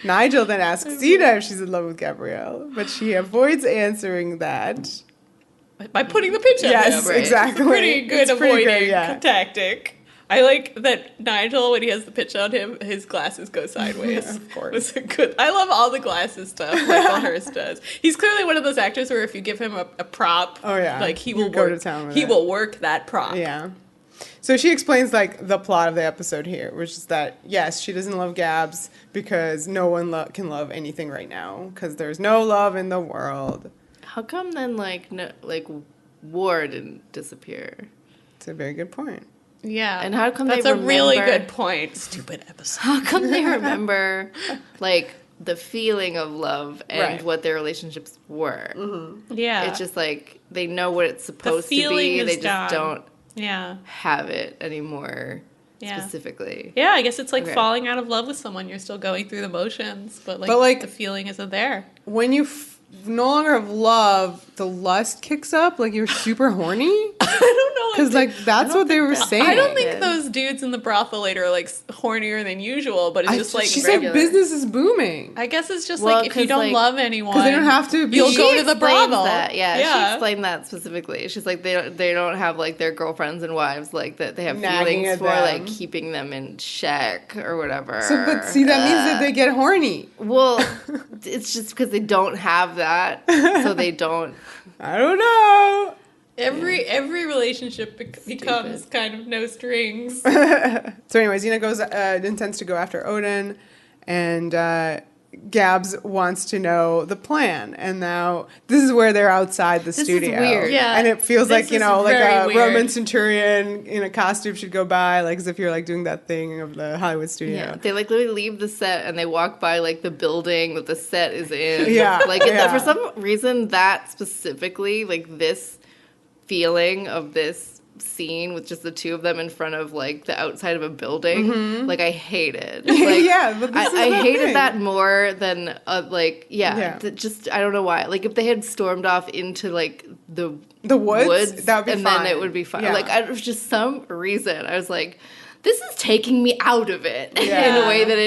Speaker 1: Nigel then asks Xena if she's in love with Gabrielle, but she avoids answering that.
Speaker 3: By putting the pitch on him.
Speaker 1: Yes, exactly.
Speaker 3: Pretty good avoiding
Speaker 1: good,
Speaker 3: tactic. I like that Nigel, when he has the pitch on him, his glasses go sideways.
Speaker 1: Of course.
Speaker 3: It's good. I love all the glasses stuff Michael Hurst does. He's clearly one of those actors where if you give him a prop, like he will
Speaker 1: go to town with
Speaker 3: he
Speaker 1: it.
Speaker 3: will work that prop.
Speaker 1: Yeah. So she explains like the plot of the episode here, which is that yes, she doesn't love Gabs because no one can love anything right now because there's no love in the world.
Speaker 2: How come then war didn't disappear?
Speaker 1: It's a very good point.
Speaker 3: Yeah.
Speaker 2: And how come
Speaker 3: that's
Speaker 2: they
Speaker 3: a
Speaker 2: remember,
Speaker 3: really good point. Stupid episode.
Speaker 2: How come they remember like the feeling of love and what their relationships were?
Speaker 1: Mm-hmm.
Speaker 3: Yeah.
Speaker 2: It's just like they know what it's supposed to be. They just don't have it anymore specifically.
Speaker 3: Yeah, I guess it's like falling out of love with someone. You're still going through the motions, but the feeling isn't there.
Speaker 1: When you no longer have love, the lust kicks up. Like you're super horny.
Speaker 3: I don't know.
Speaker 1: Because like that's what they were saying.
Speaker 3: I don't think those dudes in the brothel later are like hornier than usual, but it's just like
Speaker 1: she said business is booming.
Speaker 3: I guess it's just like if you don't love anyone,
Speaker 1: because they don't have to.
Speaker 3: You'll go to the brothel.
Speaker 2: She explained that specifically. She's like they don't have like their girlfriends and wives like that. They have feelings for like keeping them in check or whatever.
Speaker 1: So, but see, that means that they get horny.
Speaker 2: Well, it's just because they don't have that, so they don't.
Speaker 1: I don't know.
Speaker 3: Every relationship becomes kind of no strings.
Speaker 1: So anyway, Xena intends to go after Odin, and Gabs wants to know the plan. And now this is where they're outside the studio.
Speaker 2: Is weird.
Speaker 3: Yeah.
Speaker 1: And it feels like, like a
Speaker 3: weird.
Speaker 1: Roman centurion in a costume should go by, like as if you're like doing that thing of the Hollywood studio.
Speaker 2: Yeah, they like literally leave the set and they walk by like the building that the set is in.
Speaker 1: Yeah.
Speaker 2: Like for some reason that specifically, like this feeling of this scene with just the two of them in front of like the outside of a building, like I hated. Like,
Speaker 1: yeah, but
Speaker 2: I hated that more than just I don't know why. Like if they had stormed off into like the woods,
Speaker 1: that would be
Speaker 2: and
Speaker 1: fine.
Speaker 2: then it would be fine.
Speaker 1: Yeah.
Speaker 2: Like it was just some reason I was like, this is taking me out of it in a way that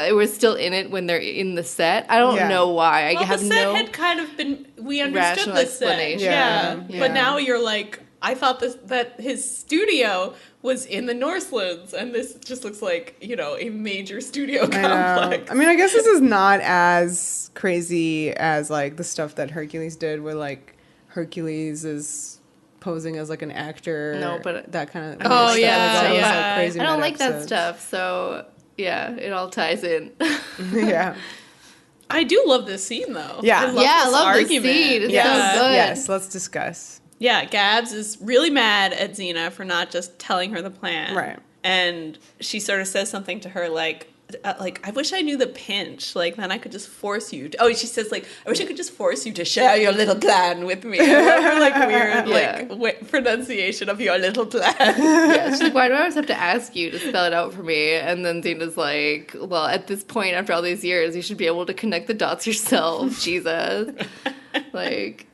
Speaker 2: it was still in it when they're in the set. I don't know why. I have
Speaker 3: the set had kind of been, we understood the set.
Speaker 2: Yeah.
Speaker 3: But now you're like, I thought that his studio was in the Northlands, and this just looks like, you know, a major studio complex.
Speaker 1: I mean, I guess this is not as crazy as like the stuff that Hercules did, where like Hercules is posing as like an actor.
Speaker 2: No, but
Speaker 1: that kind of
Speaker 3: crazy
Speaker 2: I don't like that stuff. So yeah, it all ties in.
Speaker 1: Yeah.
Speaker 3: I do love this scene though.
Speaker 1: Yeah.
Speaker 2: I love this scene. It's so good.
Speaker 1: Yes, let's discuss.
Speaker 3: Yeah, Gabs is really mad at Xena for not just telling her the plan.
Speaker 1: Right.
Speaker 3: And she sort of says something to her like, I wish I knew the pinch. Like, then I could just force you. She says, like, I wish I could just force you to share your little plan with me. I love her, like, weird, pronunciation of your little plan.
Speaker 2: Yeah, she's like, why do I always have to ask you to spell it out for me? And then Xena's like, well, at this point, after all these years, you should be able to connect the dots yourself, Jesus. Like...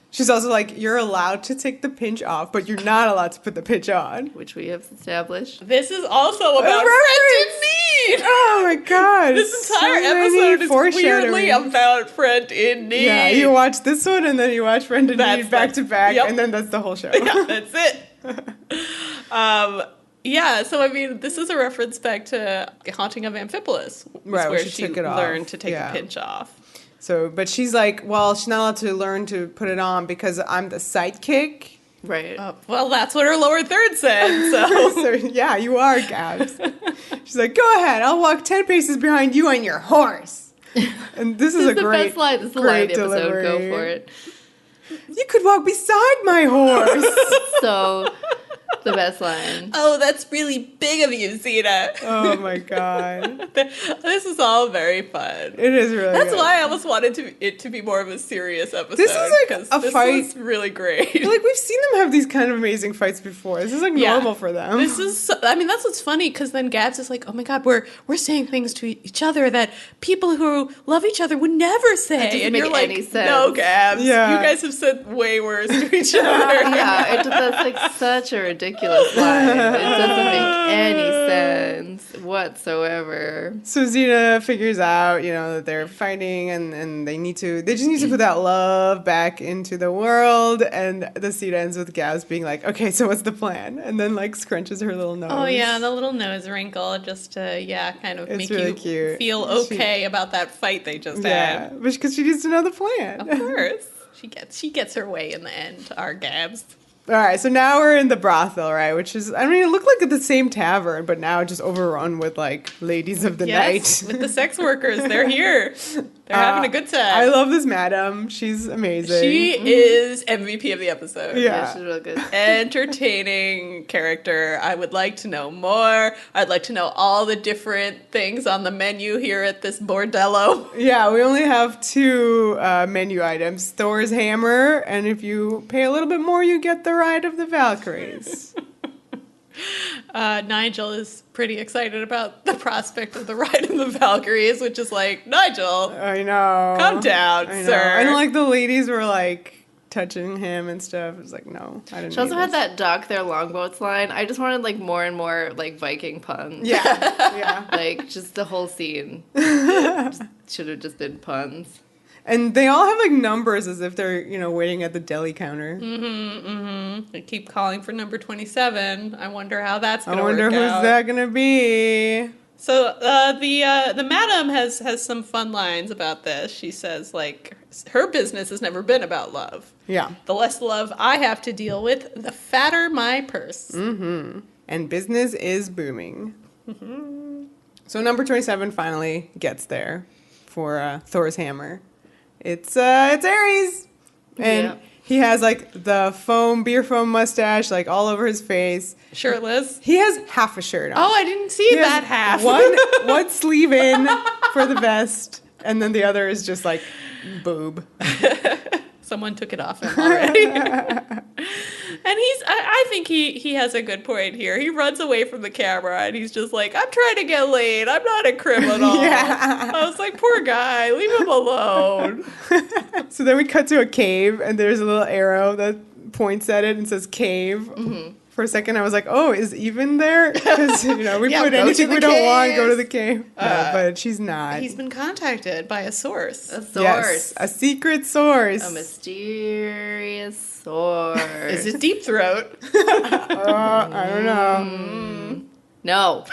Speaker 1: She's also like, you're allowed to take the pinch off, but you're not allowed to put the pinch on.
Speaker 2: Which we have established.
Speaker 3: This is also about friend in need.
Speaker 1: Oh my god.
Speaker 3: This entire episode is weirdly about friend in need.
Speaker 1: Yeah, you watch this one and then you watch friend in need back to back, and then that's the whole show.
Speaker 3: Yeah, that's it. Yeah, so I mean, this is a reference back to Haunting of Amphipolis, where she learned to take the pinch off.
Speaker 1: So, but she's like, well, she's not allowed to learn to put it on because I'm the sidekick.
Speaker 2: Right.
Speaker 3: Well, that's what her lower third said, so.
Speaker 1: So, yeah, you are, Gabs. She's like, go ahead, I'll walk 10 paces behind you on your horse. And this is a great,
Speaker 2: best line. This is the line of the episode.
Speaker 1: Delivery.
Speaker 2: Go for it.
Speaker 1: You could walk beside my horse.
Speaker 2: So... the best line.
Speaker 3: Oh, that's really big of you, Xena.
Speaker 1: Oh my god.
Speaker 3: This is all very fun.
Speaker 1: It is really
Speaker 3: That's
Speaker 1: good.
Speaker 3: why I almost wanted it to be more of a serious episode.
Speaker 1: This is like a fight.
Speaker 3: This was really great.
Speaker 1: Like, we've seen them have these kind of amazing fights before. This is like normal for them.
Speaker 3: This is, I mean, that's what's funny, because then Gabs is like, oh my god, we're saying things to each other that people who love each other would never say.
Speaker 2: That doesn't
Speaker 3: and
Speaker 2: make
Speaker 3: you're like,
Speaker 2: any sense.
Speaker 3: no, Gabs, you
Speaker 1: Yeah.
Speaker 3: guys have said way worse to each other.
Speaker 2: Yeah, that's like such a ridiculous line. It doesn't make any sense whatsoever.
Speaker 1: So Xena figures out, that they're fighting and they just need to put that love back into the world. And the scene ends with Gabs being like, okay, so what's the plan? And then like scrunches her little nose.
Speaker 3: Oh yeah, the little nose wrinkle just to, kind of make
Speaker 1: really
Speaker 3: you
Speaker 1: cute.
Speaker 3: feel okay about that fight they just had.
Speaker 1: Yeah, because she needs to know the plan.
Speaker 3: Of course. She gets her way in the end, our Gabs.
Speaker 1: All right, so now we're in the brothel, right? Which is, I mean, it looked like the same tavern, but now just overrun with like ladies of the night.
Speaker 3: With the sex workers. They're here. They're having a good time.
Speaker 1: I love this madam. She's amazing.
Speaker 3: She is MVP of the episode.
Speaker 1: Yeah.
Speaker 2: She's real good.
Speaker 3: Entertaining character. I would like to know more. I'd like to know all the different things on the menu here at this bordello.
Speaker 1: Yeah, we only have 2 menu items. Thor's hammer, and if you pay a little bit more, you get the Ride of the Valkyries.
Speaker 3: Nigel is pretty excited about the prospect of the Ride of the Valkyries, which is like, Nigel,
Speaker 1: I know.
Speaker 3: calm down,
Speaker 1: I know.
Speaker 3: sir.
Speaker 1: And like the ladies were like touching him and stuff. It was like, no, I didn't.
Speaker 2: She also had that dock their longboats line. I just wanted like more and more like Viking puns.
Speaker 1: Yeah.
Speaker 2: Like just the whole scene should have just been puns.
Speaker 1: And they all have like numbers as if they're, waiting at the deli counter.
Speaker 3: They keep calling for number 27. I wonder how that's going to work out.
Speaker 1: I wonder who's that going to be.
Speaker 3: So the madam has some fun lines about this. She says, like, her business has never been about love.
Speaker 1: Yeah.
Speaker 3: The less love I have to deal with, the fatter my purse.
Speaker 1: Mm-hmm. And business is booming. Mm-hmm. So number 27 finally gets there for Thor's hammer. It's Ares. And he has like the beer foam mustache like all over his face.
Speaker 3: Shirtless.
Speaker 1: He has half a shirt on.
Speaker 3: Oh, I didn't see that half.
Speaker 1: One sleeve in for the vest, and then the other is just like boob.
Speaker 3: Someone took it off him already. And I think he has a good point here. He runs away from the camera and he's just like, I'm trying to get laid. I'm not a criminal.
Speaker 1: Yeah.
Speaker 3: I was like, poor guy, leave him alone.
Speaker 1: So then we cut to a cave and there's a little arrow that points at it and says cave. For a second I was like, oh, is Even there? Because, we put anything we don't want, go to the cave. No, but she's not.
Speaker 3: He's been contacted by a source.
Speaker 2: A source.
Speaker 1: Yes, a secret source.
Speaker 2: A mysterious source.
Speaker 3: Is it Deep Throat?
Speaker 1: I don't know.
Speaker 2: No.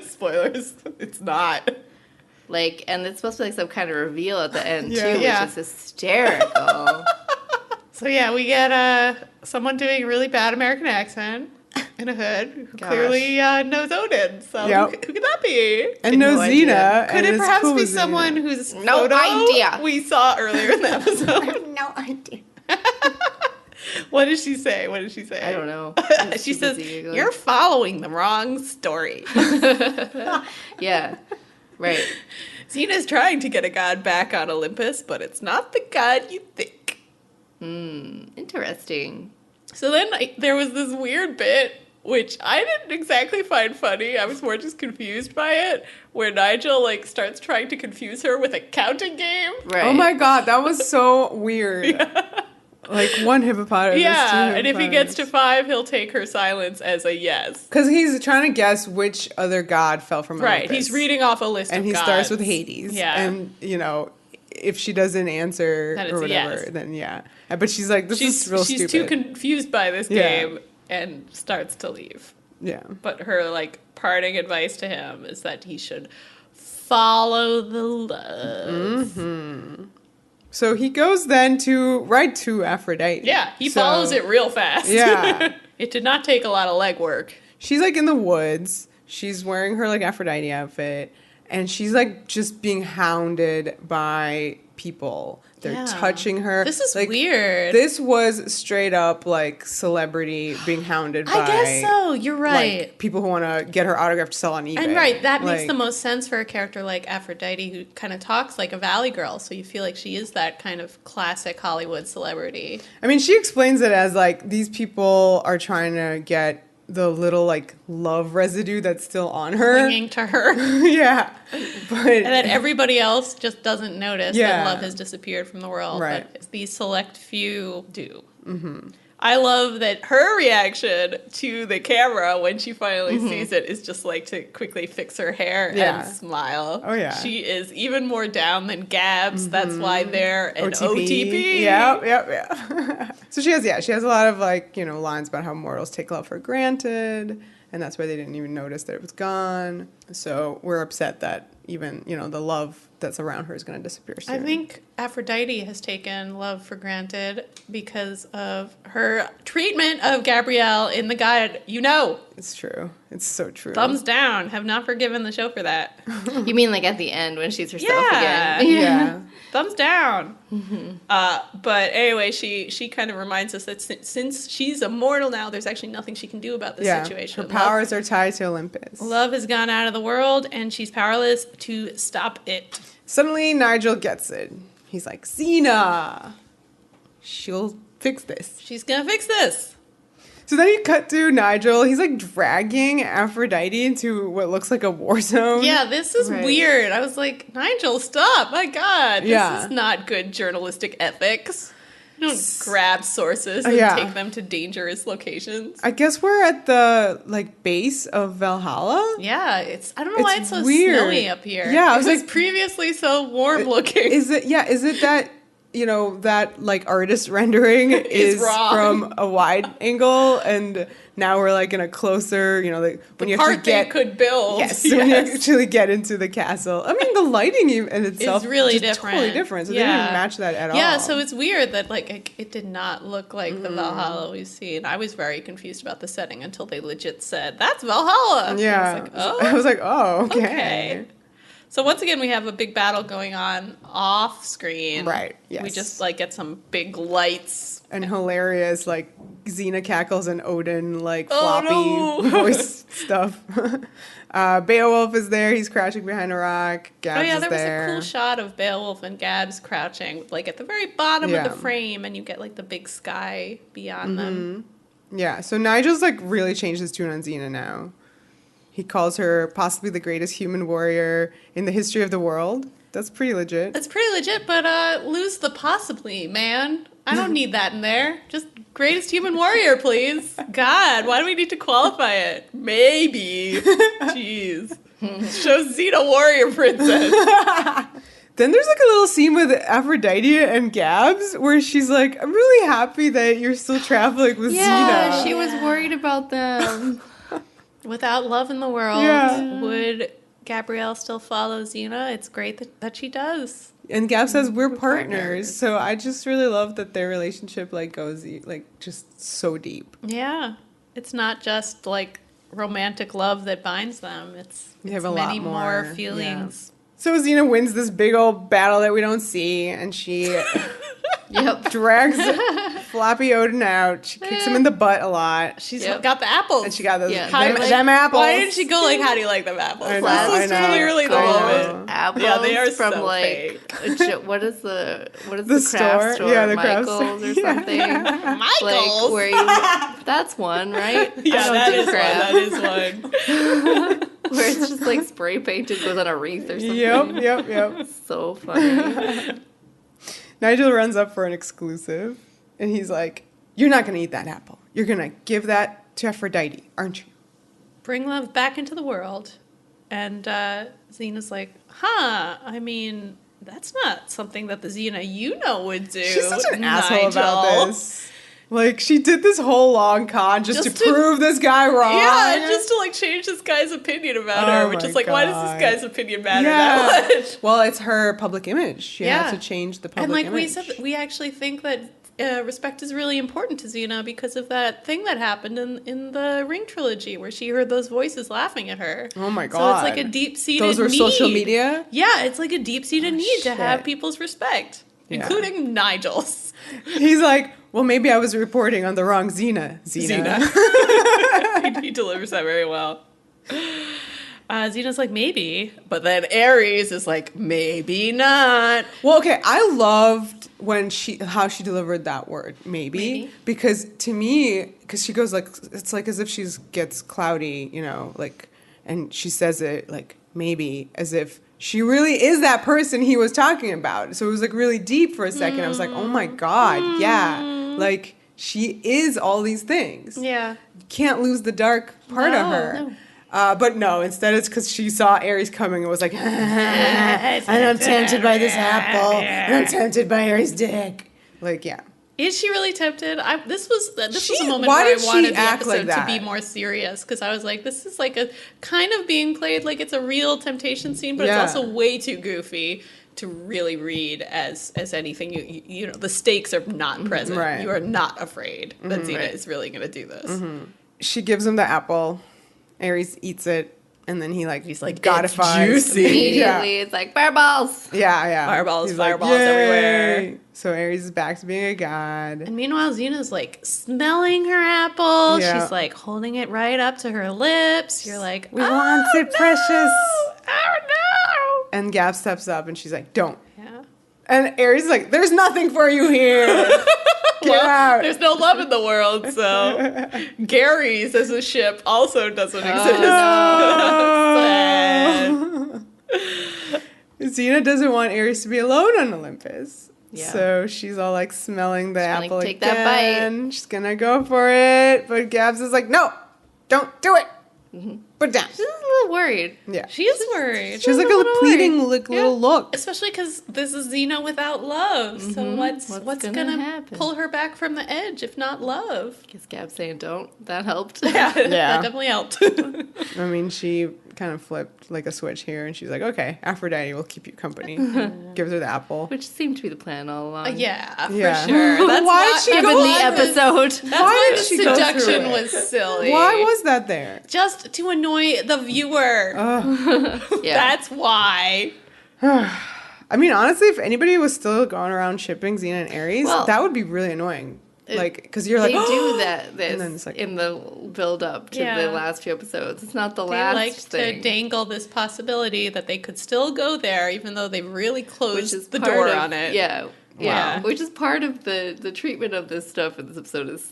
Speaker 3: Spoilers. It's not.
Speaker 2: And it's supposed to be some kind of reveal at the end, too,
Speaker 3: Yeah.
Speaker 2: which is hysterical.
Speaker 3: So yeah, we get someone doing a really bad American accent in a hood who
Speaker 2: Gosh.
Speaker 3: clearly knows Odin. So who could that be?
Speaker 1: And knows Xena.
Speaker 3: Could it perhaps be someone whose
Speaker 2: No
Speaker 3: photo
Speaker 2: idea.
Speaker 3: we saw earlier in the episode?
Speaker 1: No idea.
Speaker 3: What did she say?
Speaker 2: I don't know.
Speaker 3: She says, "You're following the wrong story."
Speaker 2: Yeah, right.
Speaker 3: Xena's trying to get a god back on Olympus, but it's not the god you think.
Speaker 2: Interesting.
Speaker 3: So then there was this weird bit, which I didn't exactly find funny. I was more just confused by it, where Nigel starts trying to confuse her with a counting game.
Speaker 2: Right.
Speaker 1: Oh my god, that was so weird. Like one hippopotamus.
Speaker 3: Yeah,
Speaker 1: two
Speaker 3: and if he gets to 5, he'll take her silence as a yes.
Speaker 1: Because he's trying to guess which other god fell from
Speaker 3: Right,
Speaker 1: Olympus.
Speaker 3: he's reading off a list
Speaker 1: and
Speaker 3: of
Speaker 1: he
Speaker 3: gods.
Speaker 1: starts with Hades.
Speaker 3: Yeah.
Speaker 1: And, if she doesn't answer
Speaker 3: Then it's
Speaker 1: or
Speaker 3: a
Speaker 1: whatever,
Speaker 3: yes.
Speaker 1: then yeah. But she's like, this is real
Speaker 3: She's
Speaker 1: stupid.
Speaker 3: too confused by this game and starts to leave.
Speaker 1: Yeah.
Speaker 3: But her parting advice to him is that he should follow the love.
Speaker 1: So he goes then right to Aphrodite.
Speaker 3: Yeah, he follows it real fast.
Speaker 1: Yeah.
Speaker 3: It did not take a lot of legwork.
Speaker 1: She's in the woods. She's wearing her Aphrodite outfit. And she's just being hounded by people. They're touching her.
Speaker 3: This is weird.
Speaker 1: This was straight up celebrity being hounded by.
Speaker 3: I guess so. You're right.
Speaker 1: People who want to get her autograph to sell on eBay.
Speaker 3: And that makes the most sense for a character like Aphrodite, who kind of talks like a valley girl. So you feel like she is that kind of classic Hollywood celebrity.
Speaker 1: I mean, she explains it as these people are trying to get the little love residue that's still on her,
Speaker 3: Clinging to her.
Speaker 1: Yeah, but
Speaker 3: And that everybody else just doesn't notice
Speaker 1: Yeah.
Speaker 3: that love has disappeared from the world.
Speaker 1: Right.
Speaker 3: But these select few do. Mm-hmm. I love that her reaction to the camera when she finally sees it is just to quickly fix her hair and smile.
Speaker 1: Oh, yeah.
Speaker 3: She is even more down than Gabs. That's why they're an OTP.
Speaker 1: Yeah. So she has a lot of lines about how mortals take love for granted, and that's why they didn't even notice that it was gone. So we're upset that even the love that's around her is going to disappear soon.
Speaker 3: I think Aphrodite has taken love for granted because of her treatment of Gabrielle in the guide.
Speaker 1: It's true. It's so true.
Speaker 3: Thumbs down. Have not forgiven the show for that.
Speaker 2: You mean at the end when she's herself
Speaker 3: Yeah.
Speaker 2: again?
Speaker 1: Yeah.
Speaker 3: Thumbs down. But anyway, she kind of reminds us that since she's immortal now, there's actually nothing she can do about this situation.
Speaker 1: Her powers are tied to Olympus.
Speaker 3: Love has gone out of the world, and she's powerless to stop it.
Speaker 1: Suddenly, Nigel gets it. He's like, Xena, she'll fix this.
Speaker 3: She's gonna fix this.
Speaker 1: So then you cut to Nigel. He's dragging Aphrodite into what looks like a war zone.
Speaker 3: Yeah, this is weird. I was like, Nigel, stop. My God. This is not good journalistic ethics. You don't grab sources and take them to dangerous locations.
Speaker 1: I guess we're at the base of Valhalla.
Speaker 3: Yeah, I don't know why it's so
Speaker 1: weird.
Speaker 3: snowy up here.
Speaker 1: Yeah, I
Speaker 3: it was previously so warm looking.
Speaker 1: Is it that that artist rendering is
Speaker 3: wrong.
Speaker 1: from a wide angle, and now we're in a closer, when you
Speaker 3: part
Speaker 1: actually get
Speaker 3: they could build.
Speaker 1: Yes, when you actually get into the castle. I mean, the lighting in itself
Speaker 3: is really
Speaker 1: just
Speaker 3: different.
Speaker 1: totally different. So they didn't match that at all.
Speaker 3: Yeah, so it's weird that it did not look like the Valhalla we've seen. I was very confused about the setting until they legit said, that's Valhalla.
Speaker 1: Yeah.
Speaker 3: I was like,
Speaker 1: oh, okay.
Speaker 3: So once again, we have a big battle going on off screen.
Speaker 1: Right, yes.
Speaker 3: We just like get some big lights.
Speaker 1: And hilarious, like, Xena cackles and Odin, like,
Speaker 3: Oh,
Speaker 1: floppy
Speaker 3: no.
Speaker 1: voice stuff. Beowulf is there. He's crouching behind a rock. Gabs
Speaker 3: Oh yeah,
Speaker 1: is
Speaker 3: there was
Speaker 1: there.
Speaker 3: a cool shot of Beowulf and Gabs crouching, like at the very bottom of
Speaker 1: Yeah.
Speaker 3: the frame, and you get like the big sky beyond them.
Speaker 1: Yeah, so Nigel's, like, really changed his tune on Xena now. He calls her possibly the greatest human warrior in the history of the world. That's pretty legit.
Speaker 3: That's pretty legit, but lose the possibly, man. I don't need that in there. Just greatest human warrior, please. God, why do we need to qualify it? Maybe. Jeez. Show Xena warrior princess.
Speaker 1: Then there's, like, a little scene with Aphrodite and Gabs where she's like, I'm really happy that you're still traveling with
Speaker 2: Yeah,
Speaker 1: Xena.
Speaker 2: she was worried about them.
Speaker 3: Without love in the world,
Speaker 1: Yeah.
Speaker 3: would Gabrielle still follow Xena? It's great that she does.
Speaker 1: And Gab says we're partners. So I just really love that their relationship, like, goes, like, just so deep.
Speaker 3: Yeah. It's not just like romantic love that binds them. It's
Speaker 1: have a
Speaker 3: many
Speaker 1: lot
Speaker 3: more
Speaker 1: more,
Speaker 3: feelings.
Speaker 1: So Xena wins this big old battle that we don't see, and she
Speaker 2: Yep.
Speaker 1: drags floppy Odin out. She kicks him in the butt a lot.
Speaker 3: She's
Speaker 2: Yep.
Speaker 3: got the apples.
Speaker 1: And she got those
Speaker 2: Yeah,
Speaker 1: them,
Speaker 2: like,
Speaker 1: them apples.
Speaker 3: Why didn't she go like, how do you like them apples?
Speaker 1: I know,
Speaker 3: This is
Speaker 1: I know.
Speaker 3: clearly the
Speaker 1: I know.
Speaker 3: moment.
Speaker 2: Apples
Speaker 3: Yeah, they are
Speaker 2: from
Speaker 3: so
Speaker 2: like what is the
Speaker 1: The
Speaker 2: craft
Speaker 1: store? Yeah, the craft
Speaker 2: Michael's
Speaker 1: store.
Speaker 2: or something.
Speaker 3: Michael's.
Speaker 2: Like where you that's one, right?
Speaker 3: Yeah,
Speaker 2: I don't
Speaker 3: that
Speaker 2: do
Speaker 3: is
Speaker 2: craft.
Speaker 3: one. That is one.
Speaker 2: Where it's just like spray painted goes on a wreath or something.
Speaker 1: Yep.
Speaker 2: So funny.
Speaker 1: Nigel runs up for an exclusive, and he's like, you're not going to eat that apple. You're going to give that to Aphrodite, aren't you?
Speaker 3: Bring love back into the world. And Xena's like, I mean, that's not something that the Xena you know would do.
Speaker 1: She's such an asshole
Speaker 3: Nigel.
Speaker 1: about this. Like, she did this whole long con just to
Speaker 3: to-
Speaker 1: prove this guy wrong.
Speaker 3: Yeah, just to like change this guy's opinion about her, which
Speaker 1: my
Speaker 3: is like, why does
Speaker 1: God.
Speaker 3: this guy's opinion matter that much?
Speaker 1: Well, it's her public image. She
Speaker 3: Yeah.
Speaker 1: has to change the public
Speaker 3: And like
Speaker 1: image.
Speaker 3: we said, we actually think that respect is really important to Xena because of that thing that happened in the Ring trilogy where she heard those voices laughing at her.
Speaker 1: Oh my
Speaker 3: So
Speaker 1: God.
Speaker 3: it's like a deep-seated
Speaker 1: Those were
Speaker 3: need.
Speaker 1: social media?
Speaker 3: Yeah, it's like a deep-seated need to have
Speaker 1: shit.
Speaker 3: people's respect,
Speaker 1: Yeah.
Speaker 3: including Nigel's.
Speaker 1: He's like, well, maybe I was reporting on the wrong Xena.
Speaker 3: He delivers that very well. Xena's like, maybe. But then Ares is like, maybe not.
Speaker 1: Well, okay, I loved when how she delivered that word, maybe. Because to me, because she goes like, it's like as if she gets cloudy, you know, like, and she says it like, maybe, as if she really is that person he was talking about. So it was like really deep for a second. I was like, oh my God, yeah. Like, she is all these things.
Speaker 3: Yeah.
Speaker 1: You can't lose the dark part of her.
Speaker 3: No.
Speaker 1: But no, instead it's because she saw Ares coming and was like, and I'm tempted by this apple, and I'm tempted by Ares' dick. Like, yeah.
Speaker 3: Is she really tempted? This was a moment
Speaker 1: why
Speaker 3: where
Speaker 1: did
Speaker 3: I wanted
Speaker 1: she
Speaker 3: the
Speaker 1: act
Speaker 3: episode
Speaker 1: like
Speaker 3: to be
Speaker 1: that?
Speaker 3: more serious because I was like, this is like a kind of being played like it's a real temptation scene, but
Speaker 1: Yeah.
Speaker 3: it's also way too goofy to really read as anything. You know, the stakes are not present.
Speaker 1: Right.
Speaker 3: You are not afraid that Xena is really going to do this.
Speaker 1: She gives him the apple. Ares eats it, and then he's like,
Speaker 3: "It's
Speaker 1: godifies.
Speaker 3: juicy."
Speaker 2: Immediately it's like fireballs.
Speaker 1: Yeah.
Speaker 3: Fireballs,
Speaker 1: He's like,
Speaker 3: fireballs
Speaker 1: "Yay."
Speaker 3: everywhere.
Speaker 1: So Ares is back to being a god.
Speaker 3: And meanwhile, Xena's like smelling her apple.
Speaker 1: Yeah.
Speaker 3: She's like holding it right up to her lips. You're like,
Speaker 1: We want it, precious.
Speaker 3: Oh no!
Speaker 1: And Gab steps up, and she's like, don't.
Speaker 3: Yeah.
Speaker 1: And Ares is like, there's nothing for you here. Get out.
Speaker 3: There's no love in the world, so Gary's as a ship also doesn't exist. Sad.
Speaker 1: Xena doesn't want Ares to be alone on Olympus.
Speaker 3: Yeah.
Speaker 1: So she's all like smelling the
Speaker 2: gonna
Speaker 1: apple
Speaker 2: take
Speaker 1: again.
Speaker 2: that bite.
Speaker 1: She's gonna go for it. But Gabs is like, no, don't do it. Put it down.
Speaker 2: She's a little worried.
Speaker 1: Yeah.
Speaker 3: She is worried.
Speaker 1: She has like a pleading little look.
Speaker 3: Especially because this is Xena without love. So what's
Speaker 2: What's
Speaker 3: gonna,
Speaker 2: gonna happen?
Speaker 3: pull her back from the edge if not love?
Speaker 2: Guess Gab saying don't. That helped.
Speaker 3: Yeah, that definitely helped.
Speaker 1: I mean, she kind of flipped like a switch here, and she's like, okay, Aphrodite will keep you company. Gives her the apple.
Speaker 2: Which seemed to be the plan all along.
Speaker 3: Yeah,
Speaker 1: Yeah.
Speaker 3: for sure. That's
Speaker 1: Why did
Speaker 3: why-
Speaker 1: she
Speaker 3: that's
Speaker 2: Given
Speaker 1: go
Speaker 2: the
Speaker 3: why
Speaker 2: episode.
Speaker 3: That's why
Speaker 1: did
Speaker 3: the
Speaker 1: she go through
Speaker 3: seduction
Speaker 1: it?
Speaker 3: was silly.
Speaker 1: Why was that there?
Speaker 3: Just to annoy annoy the viewer.
Speaker 2: Yeah.
Speaker 3: That's why.
Speaker 1: I mean, honestly, if anybody was still going around shipping Xena and Ares,
Speaker 2: Well,
Speaker 1: that would be really annoying. Like, because you're like,
Speaker 2: they do that
Speaker 1: and then it's like,
Speaker 2: in the build up to
Speaker 3: Yeah.
Speaker 2: the last few episodes. It's not the
Speaker 3: They
Speaker 2: last
Speaker 3: like
Speaker 2: thing.
Speaker 3: to dangle this possibility that they could still go there, even though they've really
Speaker 2: which
Speaker 3: closed
Speaker 2: is
Speaker 3: the
Speaker 2: part
Speaker 3: door
Speaker 2: of,
Speaker 3: on it.
Speaker 2: Yeah. Yeah.
Speaker 3: Wow.
Speaker 2: Which is part of the treatment of this stuff in this episode is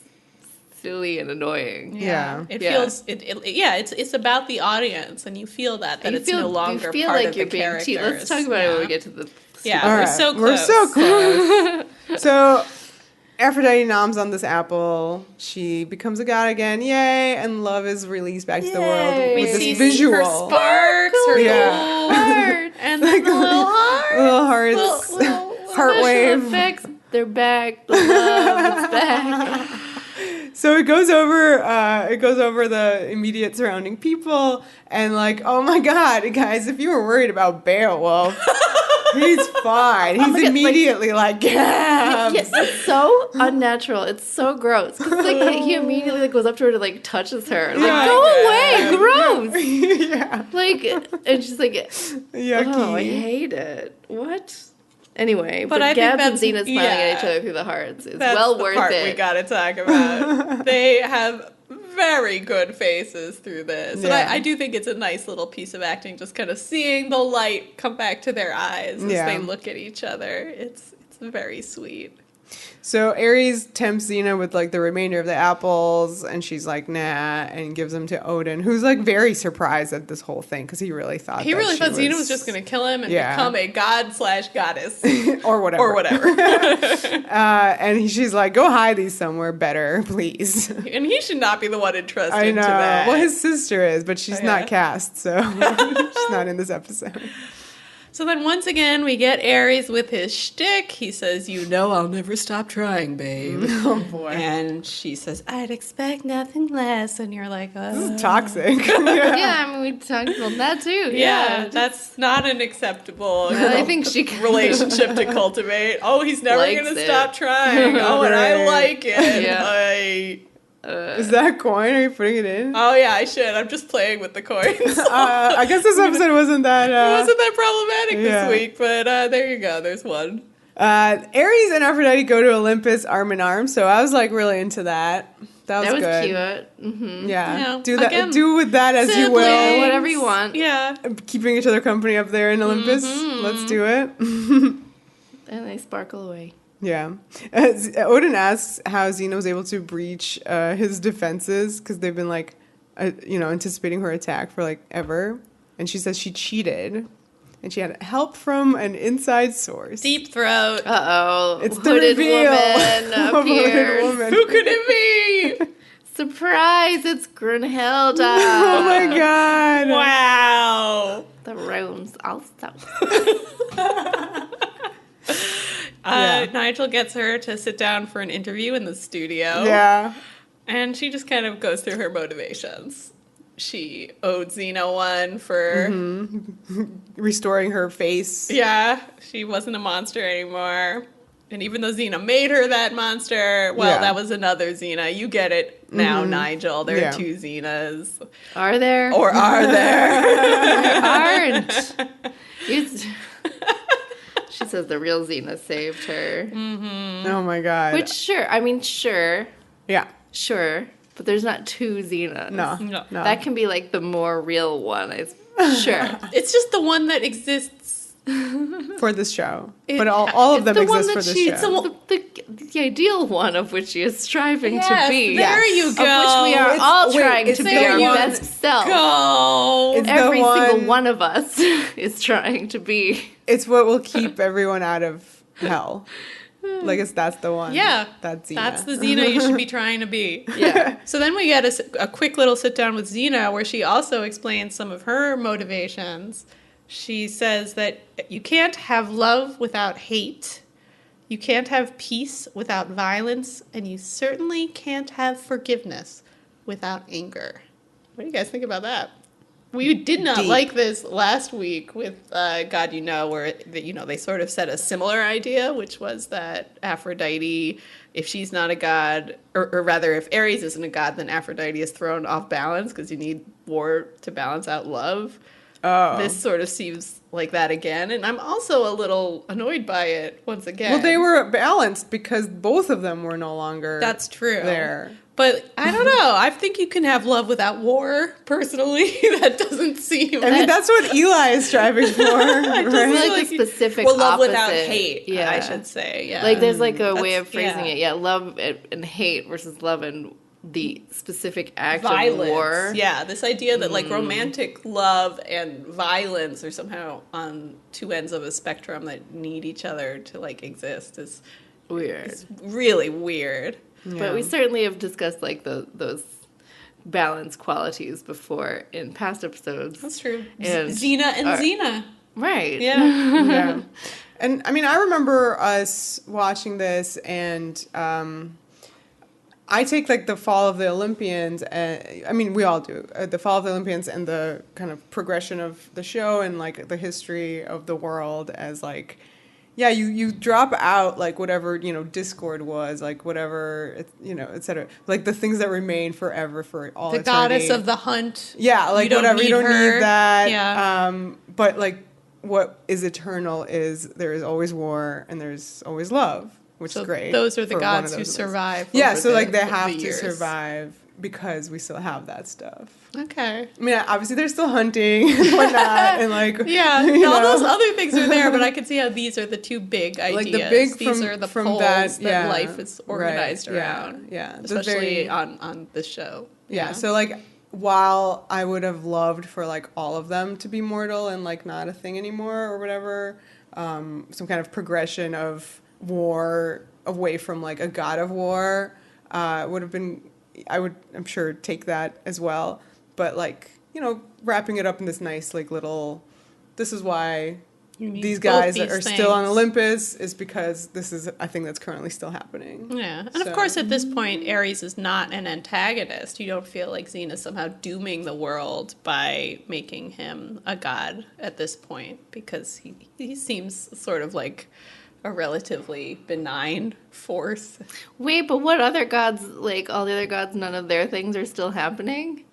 Speaker 2: silly and annoying.
Speaker 1: Yeah.
Speaker 3: It
Speaker 2: Yeah.
Speaker 3: feels it's about the audience, and you feel that
Speaker 2: You
Speaker 3: it's no longer
Speaker 2: you feel
Speaker 3: part
Speaker 2: like
Speaker 3: of
Speaker 2: you're
Speaker 3: the
Speaker 2: being
Speaker 3: characters.
Speaker 2: teased. Let's talk about it when we get to the
Speaker 3: Yeah,
Speaker 1: all
Speaker 3: we're
Speaker 1: right,
Speaker 3: so
Speaker 1: we're
Speaker 3: close.
Speaker 1: so close. So Aphrodite noms on this apple. She becomes a god again. Yay. And love is released back to the world
Speaker 2: Yay.
Speaker 1: with
Speaker 3: We
Speaker 1: this
Speaker 3: see
Speaker 1: visual.
Speaker 3: her sparks, her
Speaker 1: Yeah.
Speaker 3: gold,
Speaker 2: Heart.
Speaker 3: and then the little heart.
Speaker 1: Little hearts. Heart
Speaker 2: Special
Speaker 1: wave.
Speaker 2: effects. They're back. The love is back.
Speaker 1: So it goes over the immediate surrounding people, and like, oh my god, guys, if you were worried about Beowulf, he's fine. He's
Speaker 2: my God,
Speaker 1: immediately like, Gabs.
Speaker 2: Yes, it's so unnatural. It's so gross. 'Cause, like, he immediately like goes up to her to like touches her. Like,
Speaker 1: Yeah.
Speaker 2: go away, gross.
Speaker 1: Yeah.
Speaker 2: Like, and she's like,
Speaker 1: Yucky.
Speaker 2: oh, I hate it. What? Anyway,
Speaker 3: But
Speaker 2: but
Speaker 3: I think
Speaker 2: Gabs and
Speaker 3: that's-
Speaker 2: Xena smiling
Speaker 3: yeah.
Speaker 2: at each other through the hearts is
Speaker 3: That's
Speaker 2: well
Speaker 3: the
Speaker 2: worth
Speaker 3: part
Speaker 2: it.
Speaker 3: we gotta talk about. They have very good faces through this. And
Speaker 1: Yeah.
Speaker 3: I do think it's a nice little piece of acting, just kind of seeing the light come back to their eyes as
Speaker 1: Yeah.
Speaker 3: they look at each other. It's very sweet.
Speaker 1: So Ares tempts Xena with like the remainder of the apples, and she's like, nah, and gives them to Odin, who's like very surprised at this whole thing because he really thought
Speaker 3: He
Speaker 1: that
Speaker 3: really
Speaker 1: she
Speaker 3: thought Xena was just going to kill him and
Speaker 1: Yeah.
Speaker 3: become a god/goddess.
Speaker 1: or whatever.
Speaker 3: Or whatever.
Speaker 1: And she's like, go hide these somewhere better, please.
Speaker 3: And he should not be the one entrusted
Speaker 1: I know.
Speaker 3: to that.
Speaker 1: Well, his sister is, but she's
Speaker 3: Oh, yeah.
Speaker 1: not cast, so she's not in this episode.
Speaker 3: So then once again, we get Ares with his shtick. He says, you know I'll never stop trying, babe.
Speaker 1: Oh boy,
Speaker 3: And she says, I'd expect nothing less. And you're like,
Speaker 1: this is toxic.
Speaker 2: Yeah, I mean, we talked about that too.
Speaker 3: yeah, that's not an acceptable
Speaker 2: I think she
Speaker 3: relationship to cultivate. Oh, he's never
Speaker 2: Likes
Speaker 3: going to
Speaker 2: it.
Speaker 3: stop trying. Oh, and I
Speaker 1: Right.
Speaker 3: like it.
Speaker 2: Yeah.
Speaker 1: Is that coin? Are you putting it in?
Speaker 3: Oh, yeah, I should. I'm just playing with the coins.
Speaker 1: I guess this episode wasn't that.
Speaker 3: It wasn't that problematic
Speaker 1: yeah.
Speaker 3: this week, but there you go. There's one.
Speaker 1: Ares and Aphrodite go to Olympus arm in arm, so I was like really into that. That was
Speaker 2: That was
Speaker 1: good.
Speaker 2: cute. Mm-hmm.
Speaker 1: Yeah.
Speaker 3: Yeah.
Speaker 1: Do that.
Speaker 3: Again,
Speaker 1: do with that as you will.
Speaker 3: siblings.
Speaker 2: Whatever you want.
Speaker 3: Yeah.
Speaker 1: Keeping each other company up there in Olympus.
Speaker 3: Mm-hmm.
Speaker 1: Let's do it.
Speaker 2: And they sparkle away.
Speaker 1: Yeah. Odin asks how Xena was able to breach his defenses because they've been like, anticipating her attack for like ever. And she says she cheated and she had help from an inside source.
Speaker 3: Deep throat.
Speaker 2: Uh-oh.
Speaker 1: It's the
Speaker 2: hooded
Speaker 1: reveal
Speaker 2: woman
Speaker 1: of a hooded
Speaker 2: appears.
Speaker 1: woman.
Speaker 3: Who could it be?
Speaker 2: Surprise, it's Grunhilde.
Speaker 1: Oh my god.
Speaker 3: Wow.
Speaker 2: The rooms also.
Speaker 1: Yeah.
Speaker 3: Nigel gets her to sit down for an interview in the studio.
Speaker 1: Yeah.
Speaker 3: And she just kind of goes through her motivations. She owed Xena one for,
Speaker 1: Restoring her face.
Speaker 3: yeah, she wasn't a monster anymore. And even though Xena made her that monster, well,
Speaker 1: Yeah.
Speaker 3: that was another Xena. You get it now, Nigel. There
Speaker 1: Yeah.
Speaker 3: are two Xenas.
Speaker 2: Are there?
Speaker 3: Or are there?
Speaker 2: There aren't. It's- she says the real Xena saved her.
Speaker 1: Oh my god.
Speaker 2: Which, sure. I mean, sure.
Speaker 1: Yeah.
Speaker 2: Sure. But there's not two Xenas.
Speaker 1: No.
Speaker 3: No.
Speaker 1: No.
Speaker 2: That can be like the more real one. Sure.
Speaker 3: It's just the one that exists.
Speaker 1: For this show.
Speaker 3: It-
Speaker 1: But all of
Speaker 2: It's
Speaker 1: them
Speaker 2: the one
Speaker 1: exist
Speaker 2: that
Speaker 1: for this
Speaker 2: she-
Speaker 1: show.
Speaker 2: it's the ideal one of which she is striving
Speaker 3: Yes,
Speaker 2: to be.
Speaker 3: there you
Speaker 2: Of
Speaker 3: go.
Speaker 2: which we are
Speaker 1: It's-
Speaker 2: all
Speaker 1: wait,
Speaker 2: trying
Speaker 1: it's
Speaker 2: to
Speaker 1: the
Speaker 2: be our
Speaker 1: one-
Speaker 2: best self.
Speaker 3: Go.
Speaker 1: It's the
Speaker 2: Every single
Speaker 1: one-
Speaker 2: one of us is trying to be.
Speaker 1: It's what will keep everyone out of hell. Like that's the one.
Speaker 3: Yeah.
Speaker 1: That's Xena.
Speaker 3: That's the Xena you should be trying to be.
Speaker 2: Yeah.
Speaker 3: So then we get a quick little sit down with Xena where she also explains some of her motivations. She says that you can't have love without hate, you can't have peace without violence, and you certainly can't have forgiveness without anger. What do you guys think about that? We did not
Speaker 1: Deep.
Speaker 3: like this last week with God, where they sort of said a similar idea, which was that Aphrodite, if she's not a god, or rather, if Ares isn't a god, then Aphrodite is thrown off balance because you need war to balance out love.
Speaker 1: Oh.
Speaker 3: This sort of seems like that again, and I'm also a little annoyed by it once again.
Speaker 1: Well, they were balanced because both of them were no longer
Speaker 3: That's true.
Speaker 1: there.
Speaker 3: But I don't know. I think you can have love without war, personally. That doesn't seem...
Speaker 1: I mean, that's what Eli is striving for, right?
Speaker 2: Like a specific
Speaker 3: well, love
Speaker 2: opposite.
Speaker 3: without hate, I should say. Yeah.
Speaker 2: Like there's like a way of phrasing
Speaker 3: yeah.
Speaker 2: it. Yeah, love and hate versus love and the specific act
Speaker 3: Violence.
Speaker 2: of war.
Speaker 3: Yeah, this idea that like romantic love and violence are somehow on two ends of a spectrum that need each other to like exist is
Speaker 2: Weird.
Speaker 3: It's really weird.
Speaker 1: Yeah.
Speaker 2: But we certainly have discussed like those balance qualities before in past episodes.
Speaker 3: That's true.
Speaker 2: And
Speaker 3: Xena and Xena.
Speaker 2: Right.
Speaker 3: Yeah.
Speaker 1: Yeah. And I mean, I remember us watching this, and I take like the fall of the Olympians, and I mean, we all do, the fall of the Olympians and the kind of progression of the show and like the history of the world as like, yeah, you drop out like whatever, discord was, like whatever, et cetera. Like the things that remain forever for all
Speaker 3: The
Speaker 1: eternity.
Speaker 3: goddess of the hunt.
Speaker 1: Yeah, like whatever. You don't
Speaker 3: her.
Speaker 1: need that.
Speaker 3: Yeah.
Speaker 1: But like what is eternal is there is always war and there's always love, which is great.
Speaker 3: Those are the
Speaker 1: for
Speaker 3: gods
Speaker 1: one of
Speaker 3: who
Speaker 1: those
Speaker 3: survive.
Speaker 1: Yeah,
Speaker 3: over
Speaker 1: so like
Speaker 3: the-
Speaker 1: they
Speaker 3: over
Speaker 1: have
Speaker 3: the
Speaker 1: to
Speaker 3: years.
Speaker 1: survive because we still have that stuff.
Speaker 3: Okay.
Speaker 1: I mean, obviously they're still hunting and whatnot, and like
Speaker 3: Yeah,
Speaker 1: you
Speaker 3: all
Speaker 1: know.
Speaker 3: those other things are there, but I can see how these are the two big ideas.
Speaker 1: Like the big
Speaker 3: these
Speaker 1: from-
Speaker 3: are the
Speaker 1: from
Speaker 3: poles
Speaker 1: that, yeah,
Speaker 3: life is organized
Speaker 1: right, yeah,
Speaker 3: around.
Speaker 1: yeah. The
Speaker 3: Especially
Speaker 1: very-
Speaker 3: on this show.
Speaker 1: Yeah, so like while I would have loved for like all of them to be mortal and like not a thing anymore or whatever, some kind of progression of war away from like a god of war would have been, I'm sure, take that as well. But like, wrapping it up in this nice like little, this is why
Speaker 3: need
Speaker 1: these
Speaker 3: both
Speaker 1: guys
Speaker 3: these
Speaker 1: are still on
Speaker 3: things.
Speaker 1: Olympus is because this is a thing that's currently still happening.
Speaker 3: Yeah, and
Speaker 1: So-
Speaker 3: of course at this point Ares is not an antagonist. You don't feel like Xena is somehow dooming the world by making him a god at this point because he seems sort of like a relatively benign force.
Speaker 2: Wait, but what other gods, like all the other gods, none of their things are still happening?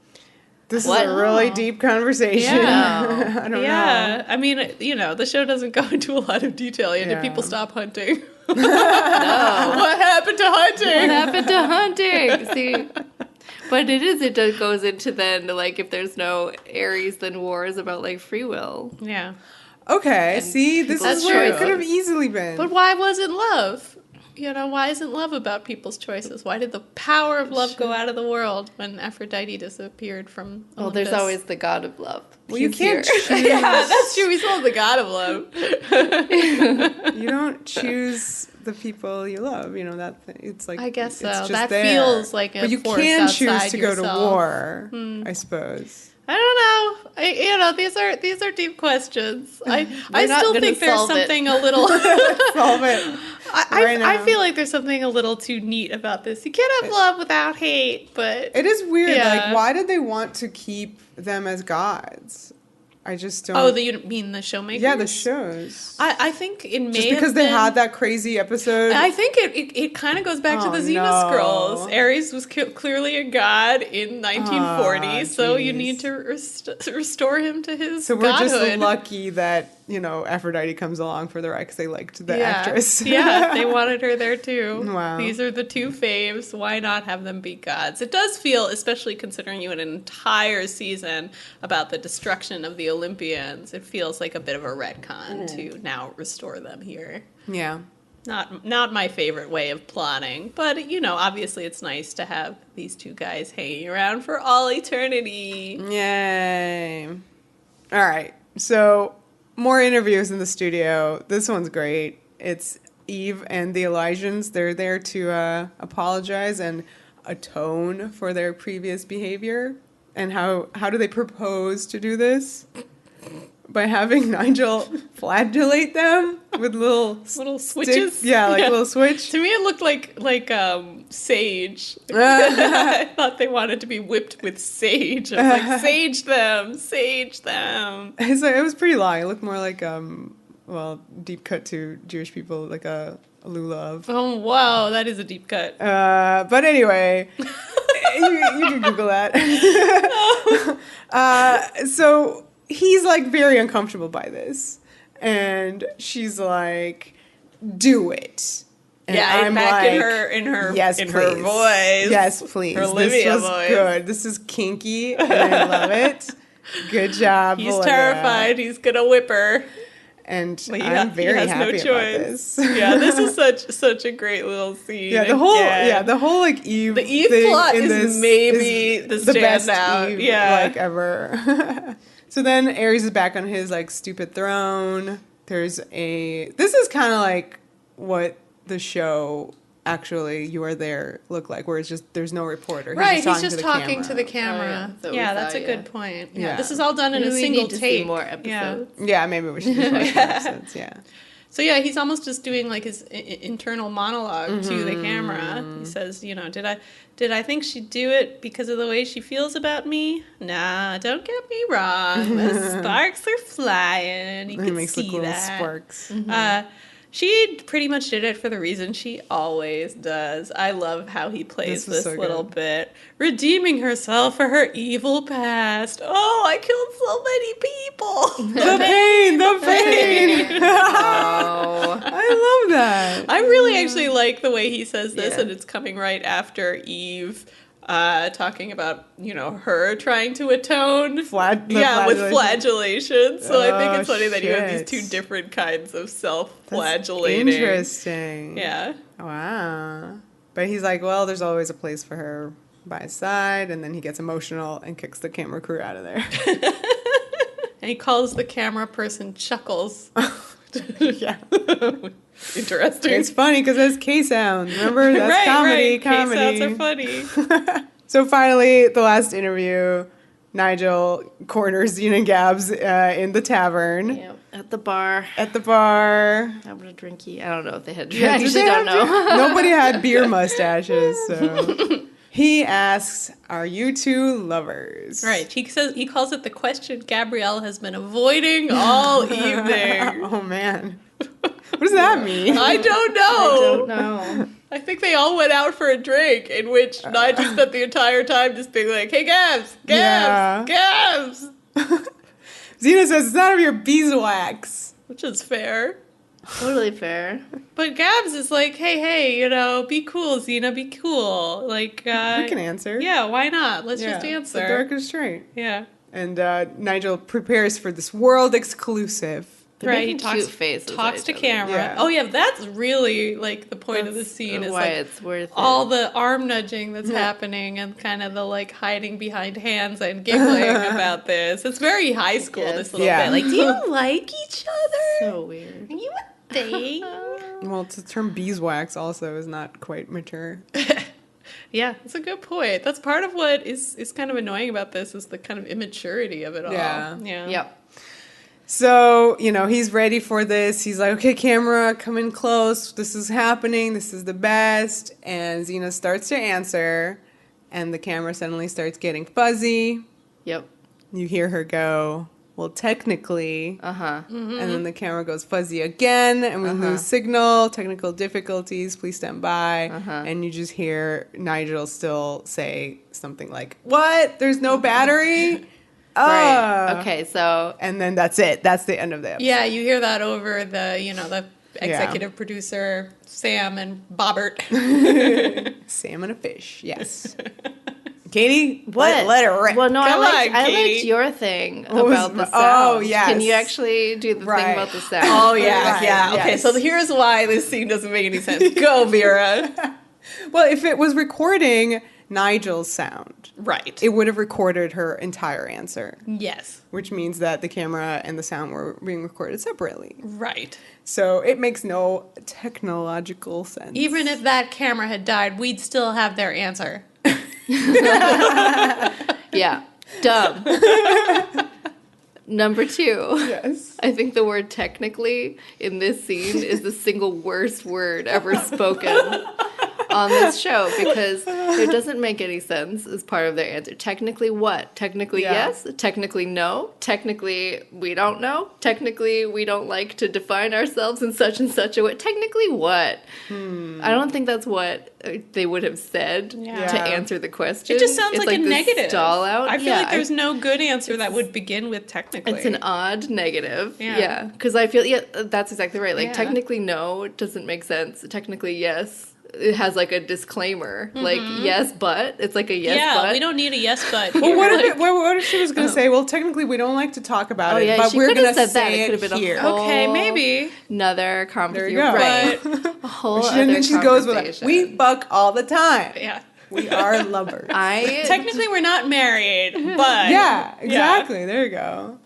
Speaker 1: This
Speaker 2: What?
Speaker 1: is a really deep conversation.
Speaker 3: Yeah.
Speaker 1: I don't know.
Speaker 3: Yeah, I mean, the show doesn't go into a lot of detail. Did
Speaker 1: Yeah.
Speaker 3: people stop hunting?
Speaker 2: No.
Speaker 3: What happened to hunting?
Speaker 2: What happened to hunting? See, but it goes into then like if there's no Ares, then war is about like free will.
Speaker 3: Yeah.
Speaker 1: Okay, see, this
Speaker 2: people's
Speaker 1: is where it
Speaker 2: choices.
Speaker 1: could have easily been.
Speaker 3: But why wasn't love? Why isn't love about people's choices? Why did the power of love go out of the world when Aphrodite disappeared from Olympus?
Speaker 2: Well, there's always the god of love.
Speaker 1: Well, you
Speaker 2: He's
Speaker 1: can't
Speaker 2: here.
Speaker 1: choose.
Speaker 3: Yeah, that's true. He's still the god of love.
Speaker 1: You don't choose the people you love. That thing. It's like
Speaker 3: I guess so.
Speaker 1: It's just
Speaker 3: That
Speaker 1: there.
Speaker 3: feels like a
Speaker 1: But you
Speaker 3: force
Speaker 1: can choose
Speaker 3: outside
Speaker 1: to go to
Speaker 3: yourself.
Speaker 1: war. I suppose.
Speaker 3: I don't know. These are deep questions. I
Speaker 2: not
Speaker 3: still
Speaker 2: gonna
Speaker 3: think there's
Speaker 2: solve it.
Speaker 3: something a little.
Speaker 1: Solve it. right
Speaker 3: I
Speaker 1: now.
Speaker 3: feel like there's something a little too neat about this. You can't have love without hate, but
Speaker 1: It is weird.
Speaker 3: Yeah.
Speaker 1: Like, why did they want to keep them as gods? I just don't.
Speaker 3: oh, you mean the showmakers?
Speaker 1: yeah, the shows.
Speaker 3: I think it may
Speaker 1: Just
Speaker 3: have
Speaker 1: because they
Speaker 3: been-
Speaker 1: had that crazy episode.
Speaker 3: I think it kind of goes back to
Speaker 1: Oh,
Speaker 3: the Xena
Speaker 1: no.
Speaker 3: scrolls. Ares was clearly a god in 1940,
Speaker 1: Ah,
Speaker 3: so you
Speaker 1: jeez.
Speaker 3: need to restore him to his
Speaker 1: so we're just
Speaker 3: godhood.
Speaker 1: lucky that Aphrodite comes along for the ride because they liked the
Speaker 3: yeah.
Speaker 1: actress.
Speaker 3: Yeah, they wanted her there too.
Speaker 1: Wow.
Speaker 3: These are the two faves. Why not have them be gods? It does feel, especially considering you had an entire season about the destruction of the Olympians, it feels like a bit of a retcon to now restore them here.
Speaker 1: Yeah.
Speaker 3: Not my favorite way of plotting, but obviously it's nice to have these two guys hanging around for all eternity.
Speaker 1: Yay. All right. So more interviews in the studio. This one's great. It's Eve and the Elysians. They're there to apologize and atone for their previous behavior. And how do they propose to do this? by having Nigel flagellate them with little
Speaker 3: switches.
Speaker 1: Sticks. Yeah, like a little switch.
Speaker 3: To me, it looked like sage. I thought they wanted to be whipped with sage. I was like, sage them, sage them.
Speaker 1: So it was pretty long. It looked more like deep cut to Jewish people, like a lulav.
Speaker 3: Oh wow, that is a deep cut.
Speaker 1: But anyway, you can Google that. So he's like very uncomfortable by this, and she's like, "Do it." And
Speaker 3: I'm back like, in her
Speaker 1: yes,
Speaker 3: in
Speaker 1: please.
Speaker 3: her voice.
Speaker 1: Yes, please.
Speaker 3: Her Olivia
Speaker 1: this was
Speaker 3: voice.
Speaker 1: Good. This is kinky, and I love it. Good job.
Speaker 3: He's
Speaker 1: Olivia.
Speaker 3: terrified. He's gonna whip her.
Speaker 1: And I'm very happy about this.
Speaker 3: Yeah, this is such a great little scene.
Speaker 1: Yeah, the whole like Eve.
Speaker 3: The Eve
Speaker 1: thing
Speaker 3: plot
Speaker 1: in
Speaker 3: is
Speaker 1: this
Speaker 3: maybe the
Speaker 1: best
Speaker 3: standout.
Speaker 1: Eve,
Speaker 3: Yeah,
Speaker 1: like ever. So then Ares is back on his like stupid throne. This is kind of like what the show actually You Are There look like, where it's just there's no reporter.
Speaker 3: Right, he's just talking to the camera.
Speaker 2: Oh,
Speaker 3: yeah, that's a good point. Yeah,
Speaker 1: Yeah.
Speaker 3: this is all done in a single
Speaker 2: need to
Speaker 3: take.
Speaker 2: see more episodes.
Speaker 1: Yeah, maybe we should just watch the episodes. Yeah.
Speaker 3: So yeah, he's almost just doing like his internal monologue to the camera. He says, did I think she'd do it because of the way she feels about me? Nah, don't get me wrong. The sparks are flying. You
Speaker 1: He
Speaker 3: can
Speaker 1: makes
Speaker 3: see
Speaker 1: like little
Speaker 3: that.
Speaker 1: sparks.
Speaker 3: She pretty much did it for the reason she always does. I love how he plays this
Speaker 1: so
Speaker 3: little
Speaker 1: good.
Speaker 3: bit. Redeeming herself for her evil past. Oh, I killed so many people.
Speaker 1: The pain.
Speaker 2: Oh.
Speaker 1: I love that.
Speaker 3: I really actually like the way he says this,
Speaker 2: Yeah.
Speaker 3: and it's coming right after Eve talking about, her trying to atone. With flagellation. So I think it's funny that you have these two different kinds of self-flagellating.
Speaker 1: That's interesting.
Speaker 3: Yeah.
Speaker 1: Wow. But he's like, well, there's always a place for her by his side, and then he gets emotional and kicks the camera crew out of there.
Speaker 3: And he calls the camera person Chuckles.
Speaker 1: Yeah.
Speaker 3: Interesting.
Speaker 1: It's funny because that's K-sounds. Remember? That's comedy.
Speaker 3: K-sounds are funny.
Speaker 1: So finally, the last interview, Nigel corners Xena and Gabs in the tavern.
Speaker 2: Yeah, at the bar.
Speaker 1: At the bar.
Speaker 2: Having a drinky. I don't know if they had.
Speaker 1: Yeah,
Speaker 2: I actually don't know.
Speaker 1: Nobody had beer mustaches, so he asks, "Are you two lovers?"
Speaker 3: Right. He calls it the question Gabrielle has been avoiding all evening.
Speaker 1: Oh man, what does that mean?
Speaker 3: I don't know.
Speaker 2: I don't know.
Speaker 3: I think they all went out for a drink, in which Nigel spent the entire time just being like, "Hey, Gabs, Gabs."
Speaker 1: Xena says it's out of your beeswax,
Speaker 3: Which is fair.
Speaker 2: Totally fair.
Speaker 3: But Gabs is like, hey, be cool, Xena, be cool. Like,
Speaker 1: we can answer.
Speaker 3: Yeah, why not? Let's just
Speaker 1: The
Speaker 3: answer.
Speaker 1: dark is straight.
Speaker 3: Yeah.
Speaker 1: And Nigel prepares for this world exclusive.
Speaker 3: Right, he
Speaker 2: making cute faces
Speaker 3: talks
Speaker 2: at
Speaker 3: to
Speaker 2: each other.
Speaker 3: camera.
Speaker 1: Yeah.
Speaker 3: Oh yeah, that's really like the point of the scene is
Speaker 2: why
Speaker 3: like
Speaker 2: it's worth it.
Speaker 3: all the arm nudging that's happening and kind of the like hiding behind hands and giggling about this. It's very high school.
Speaker 2: Yes.
Speaker 3: This little
Speaker 1: Yeah.
Speaker 3: bit. Like, do you like each other?
Speaker 2: So weird.
Speaker 3: Are you a thing?
Speaker 1: Well, the term beeswax also is not quite mature.
Speaker 3: Yeah, that's a good point. That's part of what is kind of annoying about this is the kind of immaturity of it all.
Speaker 1: Yeah.
Speaker 2: Yep.
Speaker 1: So, he's ready for this. He's like, okay, camera, come in close. This is happening. This is the best. And Xena starts to answer, and the camera suddenly starts getting fuzzy.
Speaker 2: Yep.
Speaker 1: You hear her go, well, technically.
Speaker 2: Uh-huh.
Speaker 1: And then the camera goes fuzzy again, and we lose signal, technical difficulties, please stand by. And you just hear Nigel still say something like, what? There's no battery?
Speaker 2: Right. Okay, so
Speaker 1: And then that's it. That's the end of the episode.
Speaker 3: Yeah, you hear that over the executive producer, Sam and Bobbert.
Speaker 1: Salmon and a fish, yes. Katie,
Speaker 2: what?
Speaker 1: Let it rip.
Speaker 2: Well, no,
Speaker 3: Come
Speaker 2: I
Speaker 3: on,
Speaker 2: liked
Speaker 3: Katie.
Speaker 2: your thing
Speaker 1: What was
Speaker 2: about the sound.
Speaker 1: oh, yes.
Speaker 2: Can you actually do the
Speaker 1: Right.
Speaker 2: thing about the sound?
Speaker 3: Oh, yeah,
Speaker 1: Right,
Speaker 3: yeah. Okay,
Speaker 1: yes.
Speaker 3: so here's why this scene doesn't make any sense. Go, Vera.
Speaker 1: Well, if it was recording Nigel's sound,
Speaker 3: Right.
Speaker 1: it would have recorded her entire answer,
Speaker 3: Yes.
Speaker 1: which means that the camera and the sound were being recorded separately.
Speaker 3: Right.
Speaker 1: So it makes no technological sense.
Speaker 3: Even if that camera had died, we'd still have their answer.
Speaker 2: Yeah. Dumb. Number 2.
Speaker 1: Yes.
Speaker 2: I think the word technically in this scene is the single worst word ever spoken on this show because it doesn't make any sense as part of their answer. Technically what? Technically yes? Technically no? Technically we don't know? Technically we don't like to define ourselves in such and such a way? Technically what? I don't think that's what they would have said to answer the question.
Speaker 3: It just sounds like a negative.
Speaker 2: Stall out.
Speaker 3: I feel like there's no good answer that would begin with technically.
Speaker 2: It's an odd negative. Yeah. Because I feel, that's exactly right. Like, technically no doesn't make sense. Technically yes. It has like a disclaimer, like yes, but it's like a yes, but.
Speaker 3: Yeah, we don't need a yes, but.
Speaker 1: Well, what if she was going to say? Well, technically, we don't like to talk about it, but we're going to say it here.
Speaker 3: Okay, maybe
Speaker 2: another conversation.
Speaker 1: There you go.
Speaker 2: Right. A whole
Speaker 1: and then she goes with it. We fuck all the time.
Speaker 3: Yeah.
Speaker 1: We are lovers.
Speaker 3: Technically, we're not married, but.
Speaker 1: Yeah, exactly. There you go.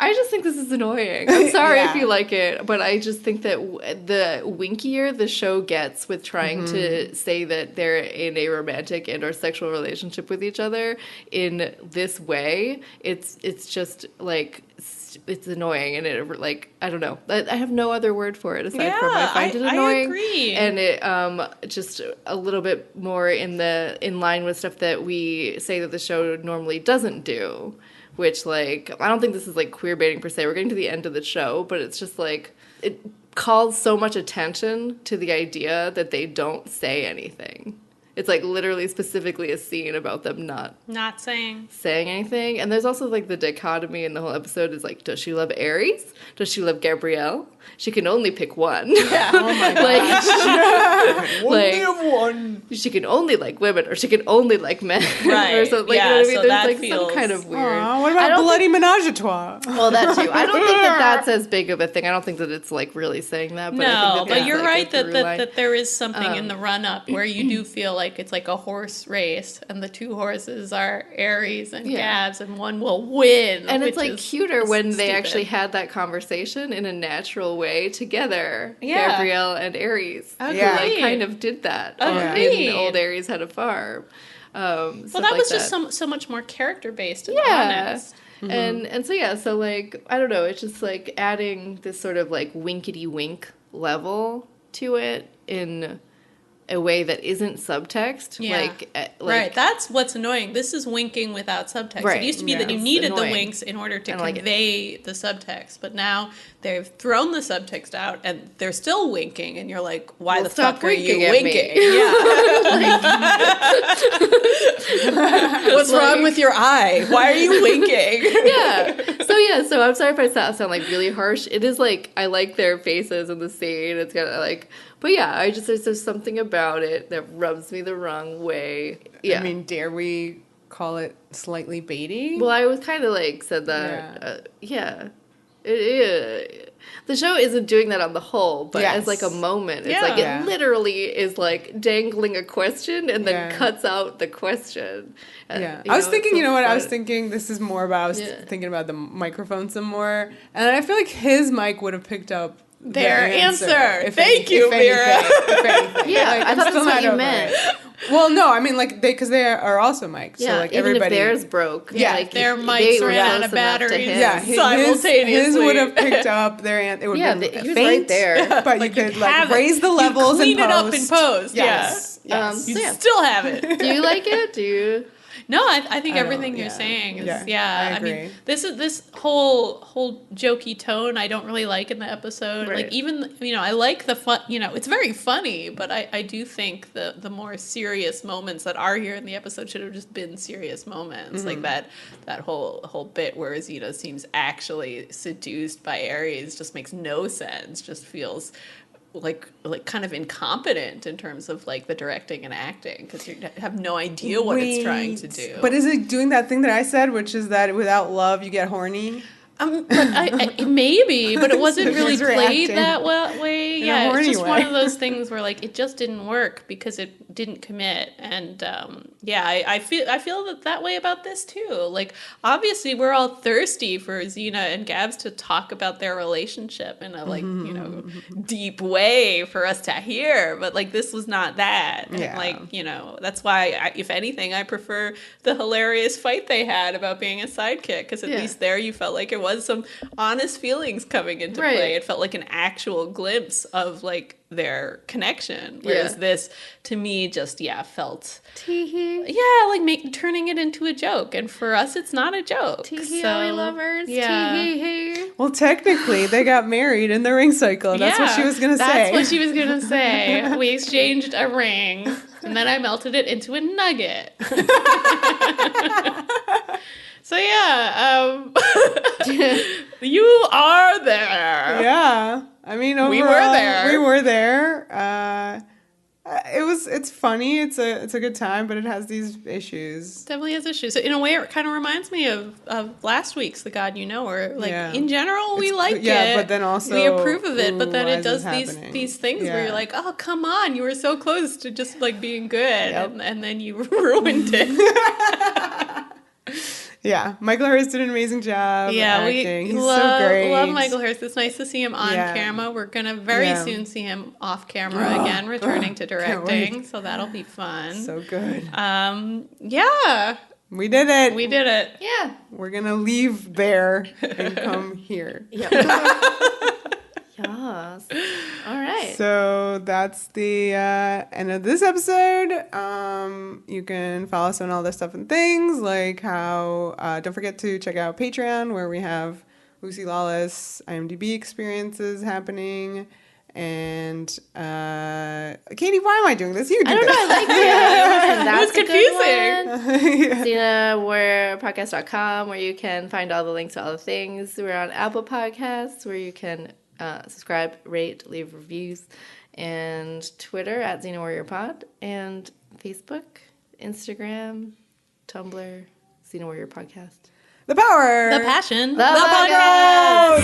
Speaker 2: I just think this is annoying. I'm sorry if you like it, but I just think that the winkier the show gets with trying to say that they're in a romantic and or sexual relationship with each other in this way, it's just like it's annoying and it like I don't know. I have no other word for it aside from I find it annoying.
Speaker 3: I agree.
Speaker 2: And it just a little bit more in line with stuff that we say that the show normally doesn't do. Which, like, I don't think this is, like, queer baiting per se. We're getting to the end of the show, but it's just, like, it calls so much attention to the idea that they don't say anything. It's, like, literally specifically a scene about them not saying anything. And there's also, like, the dichotomy in the whole episode is, like, does she love Ares? Does she love Gabrielle? She can only pick one.
Speaker 3: Yeah. Oh, my gosh.
Speaker 1: Only have one.
Speaker 2: She can only like women, or she can only like men.
Speaker 3: Right.
Speaker 2: Or something, like,
Speaker 3: yeah,
Speaker 2: you know what I mean?
Speaker 3: so
Speaker 2: There's,
Speaker 3: that
Speaker 2: like,
Speaker 3: feels...
Speaker 2: some kind of weird...
Speaker 1: What about bloody menage a trois?
Speaker 2: Well, that too. I don't think that that's as big of a thing. I don't think that it's, like, really saying that. But I think
Speaker 3: but you're right that there is something in the run-up where you do feel like it's like a horse race, and the two horses are Ares and Gabs, and one will win.
Speaker 2: And it's, like, cuter when they actually had that conversation in a natural way together. Yeah. Gabrielle and Ares. Who, like, kind of did that in Old Ares Had a Farm.
Speaker 3: Well, that was just so much more character-based and honest.
Speaker 2: And so like, I don't know, it's just like adding this sort of like winkety-wink level to it in a way that isn't subtext. Right,
Speaker 3: that's what's annoying. This is winking without subtext. Right. It used to be that you needed the winks in order to convey the subtext, but now they've thrown the subtext out and they're still winking, and you're like, why the fuck are you winking? Yeah. What's wrong with your eye? Why are you winking?
Speaker 2: So I'm sorry if I sound like really harsh. It is like, I like their faces in the scene. It's kind of like, but yeah, there's something about it that rubs me the wrong way. Yeah.
Speaker 1: I mean, dare we call it slightly baity?
Speaker 2: Well, I was kind of like said that. The show isn't doing that on the whole, but as like a moment, it's like it literally is like dangling a question and then cuts out the question.
Speaker 1: I was thinking, I was thinking this is more about, I was thinking about the microphone some more, and I feel like his mic would have picked up
Speaker 3: their answer. Thank you, Vera.
Speaker 2: Yeah, I thought that's what you meant.
Speaker 1: Well, no, I mean, like, because they are also mics.
Speaker 2: Yeah,
Speaker 1: so, like,
Speaker 2: even
Speaker 1: everybody,
Speaker 2: if theirs broke.
Speaker 3: Yeah,
Speaker 2: like,
Speaker 3: their mics ran out of batteries simultaneously.
Speaker 1: His would have picked up their answer. It would have been
Speaker 2: he was
Speaker 1: faint,
Speaker 2: right there.
Speaker 1: But you could, like, raise the levels and
Speaker 3: clean it up in post.
Speaker 1: Yes.
Speaker 3: You still have it.
Speaker 2: Do you like it? Do you...
Speaker 3: No, I think everything you're saying is
Speaker 1: I agree.
Speaker 3: mean, this whole jokey tone I don't really like in the episode.
Speaker 2: Right.
Speaker 3: Like, even I like the fun. It's very funny, but I do think the more serious moments that are here in the episode should have just been serious moments. Like that whole bit where Xena seems actually seduced by Ares just makes no sense. Just feels like kind of incompetent in terms of like the directing and acting, because you have no idea what it's trying to do.
Speaker 1: But is it doing that thing that I said, which is that without love you get horny?
Speaker 3: But maybe, but it wasn't really
Speaker 1: He's
Speaker 3: played
Speaker 1: reacting
Speaker 3: that way.
Speaker 1: in a
Speaker 3: Yeah, it's
Speaker 1: horny
Speaker 3: just one
Speaker 1: way.
Speaker 3: of those things where like it just didn't work because it didn't commit. And I feel that way about this too. Like obviously we're all thirsty for Xena and Gabs to talk about their relationship in a like deep way for us to hear. But like this was not that. And,
Speaker 1: Yeah.
Speaker 3: like that's why if anything I prefer the hilarious fight they had about being a sidekick because at least there you felt like it was some honest feelings coming into play. It felt like an actual glimpse of like their connection, whereas this to me just felt like turning it into a joke, and for us it's not a joke.
Speaker 2: Are we lovers?
Speaker 1: Well, technically, they got married in the ring cycle. That's what she was going to say.
Speaker 3: That's what she was going to say. We exchanged a ring, and then I melted it into a nugget. So you are there.
Speaker 1: Yeah. I mean, overall, we were there. It's funny. It's a good time, but it has these issues.
Speaker 3: Definitely has issues. So in a way, it kind of reminds me of last week's The God You Know, where like in general we like it.
Speaker 1: Yeah, but then also
Speaker 3: we approve of it. But then it does these things where you're like, oh come on, you were so close to just like being good, and then you ruined it.
Speaker 1: Yeah, Michael Hurst did an amazing job.
Speaker 3: Yeah,
Speaker 1: acting. He's
Speaker 3: love,
Speaker 1: so great.
Speaker 3: love Michael Hurst. It's nice to see him on camera. We're gonna very soon see him off camera again, returning to directing. So that'll be fun.
Speaker 1: So good.
Speaker 3: Yeah.
Speaker 1: We did it.
Speaker 3: We did it.
Speaker 2: Yeah.
Speaker 1: We're gonna leave there and come here.
Speaker 2: Yes. All right.
Speaker 1: So that's the end of this episode. You can follow us on all this stuff and things, like how don't forget to check out Patreon, where we have Lucy Lawless IMDb experiences happening. And Katie, why am I doing this? You do
Speaker 2: I don't
Speaker 1: this.
Speaker 2: know. I like it.
Speaker 3: It was confusing.
Speaker 2: XenaVerse.com, where you can find all the links to all the things. We're on Apple Podcasts, where you can subscribe, rate, leave reviews, and Twitter at Xena Warrior Pod, and Facebook, Instagram, Tumblr, Xena Warrior Podcast.
Speaker 1: The power.
Speaker 3: The passion.
Speaker 2: The podcast.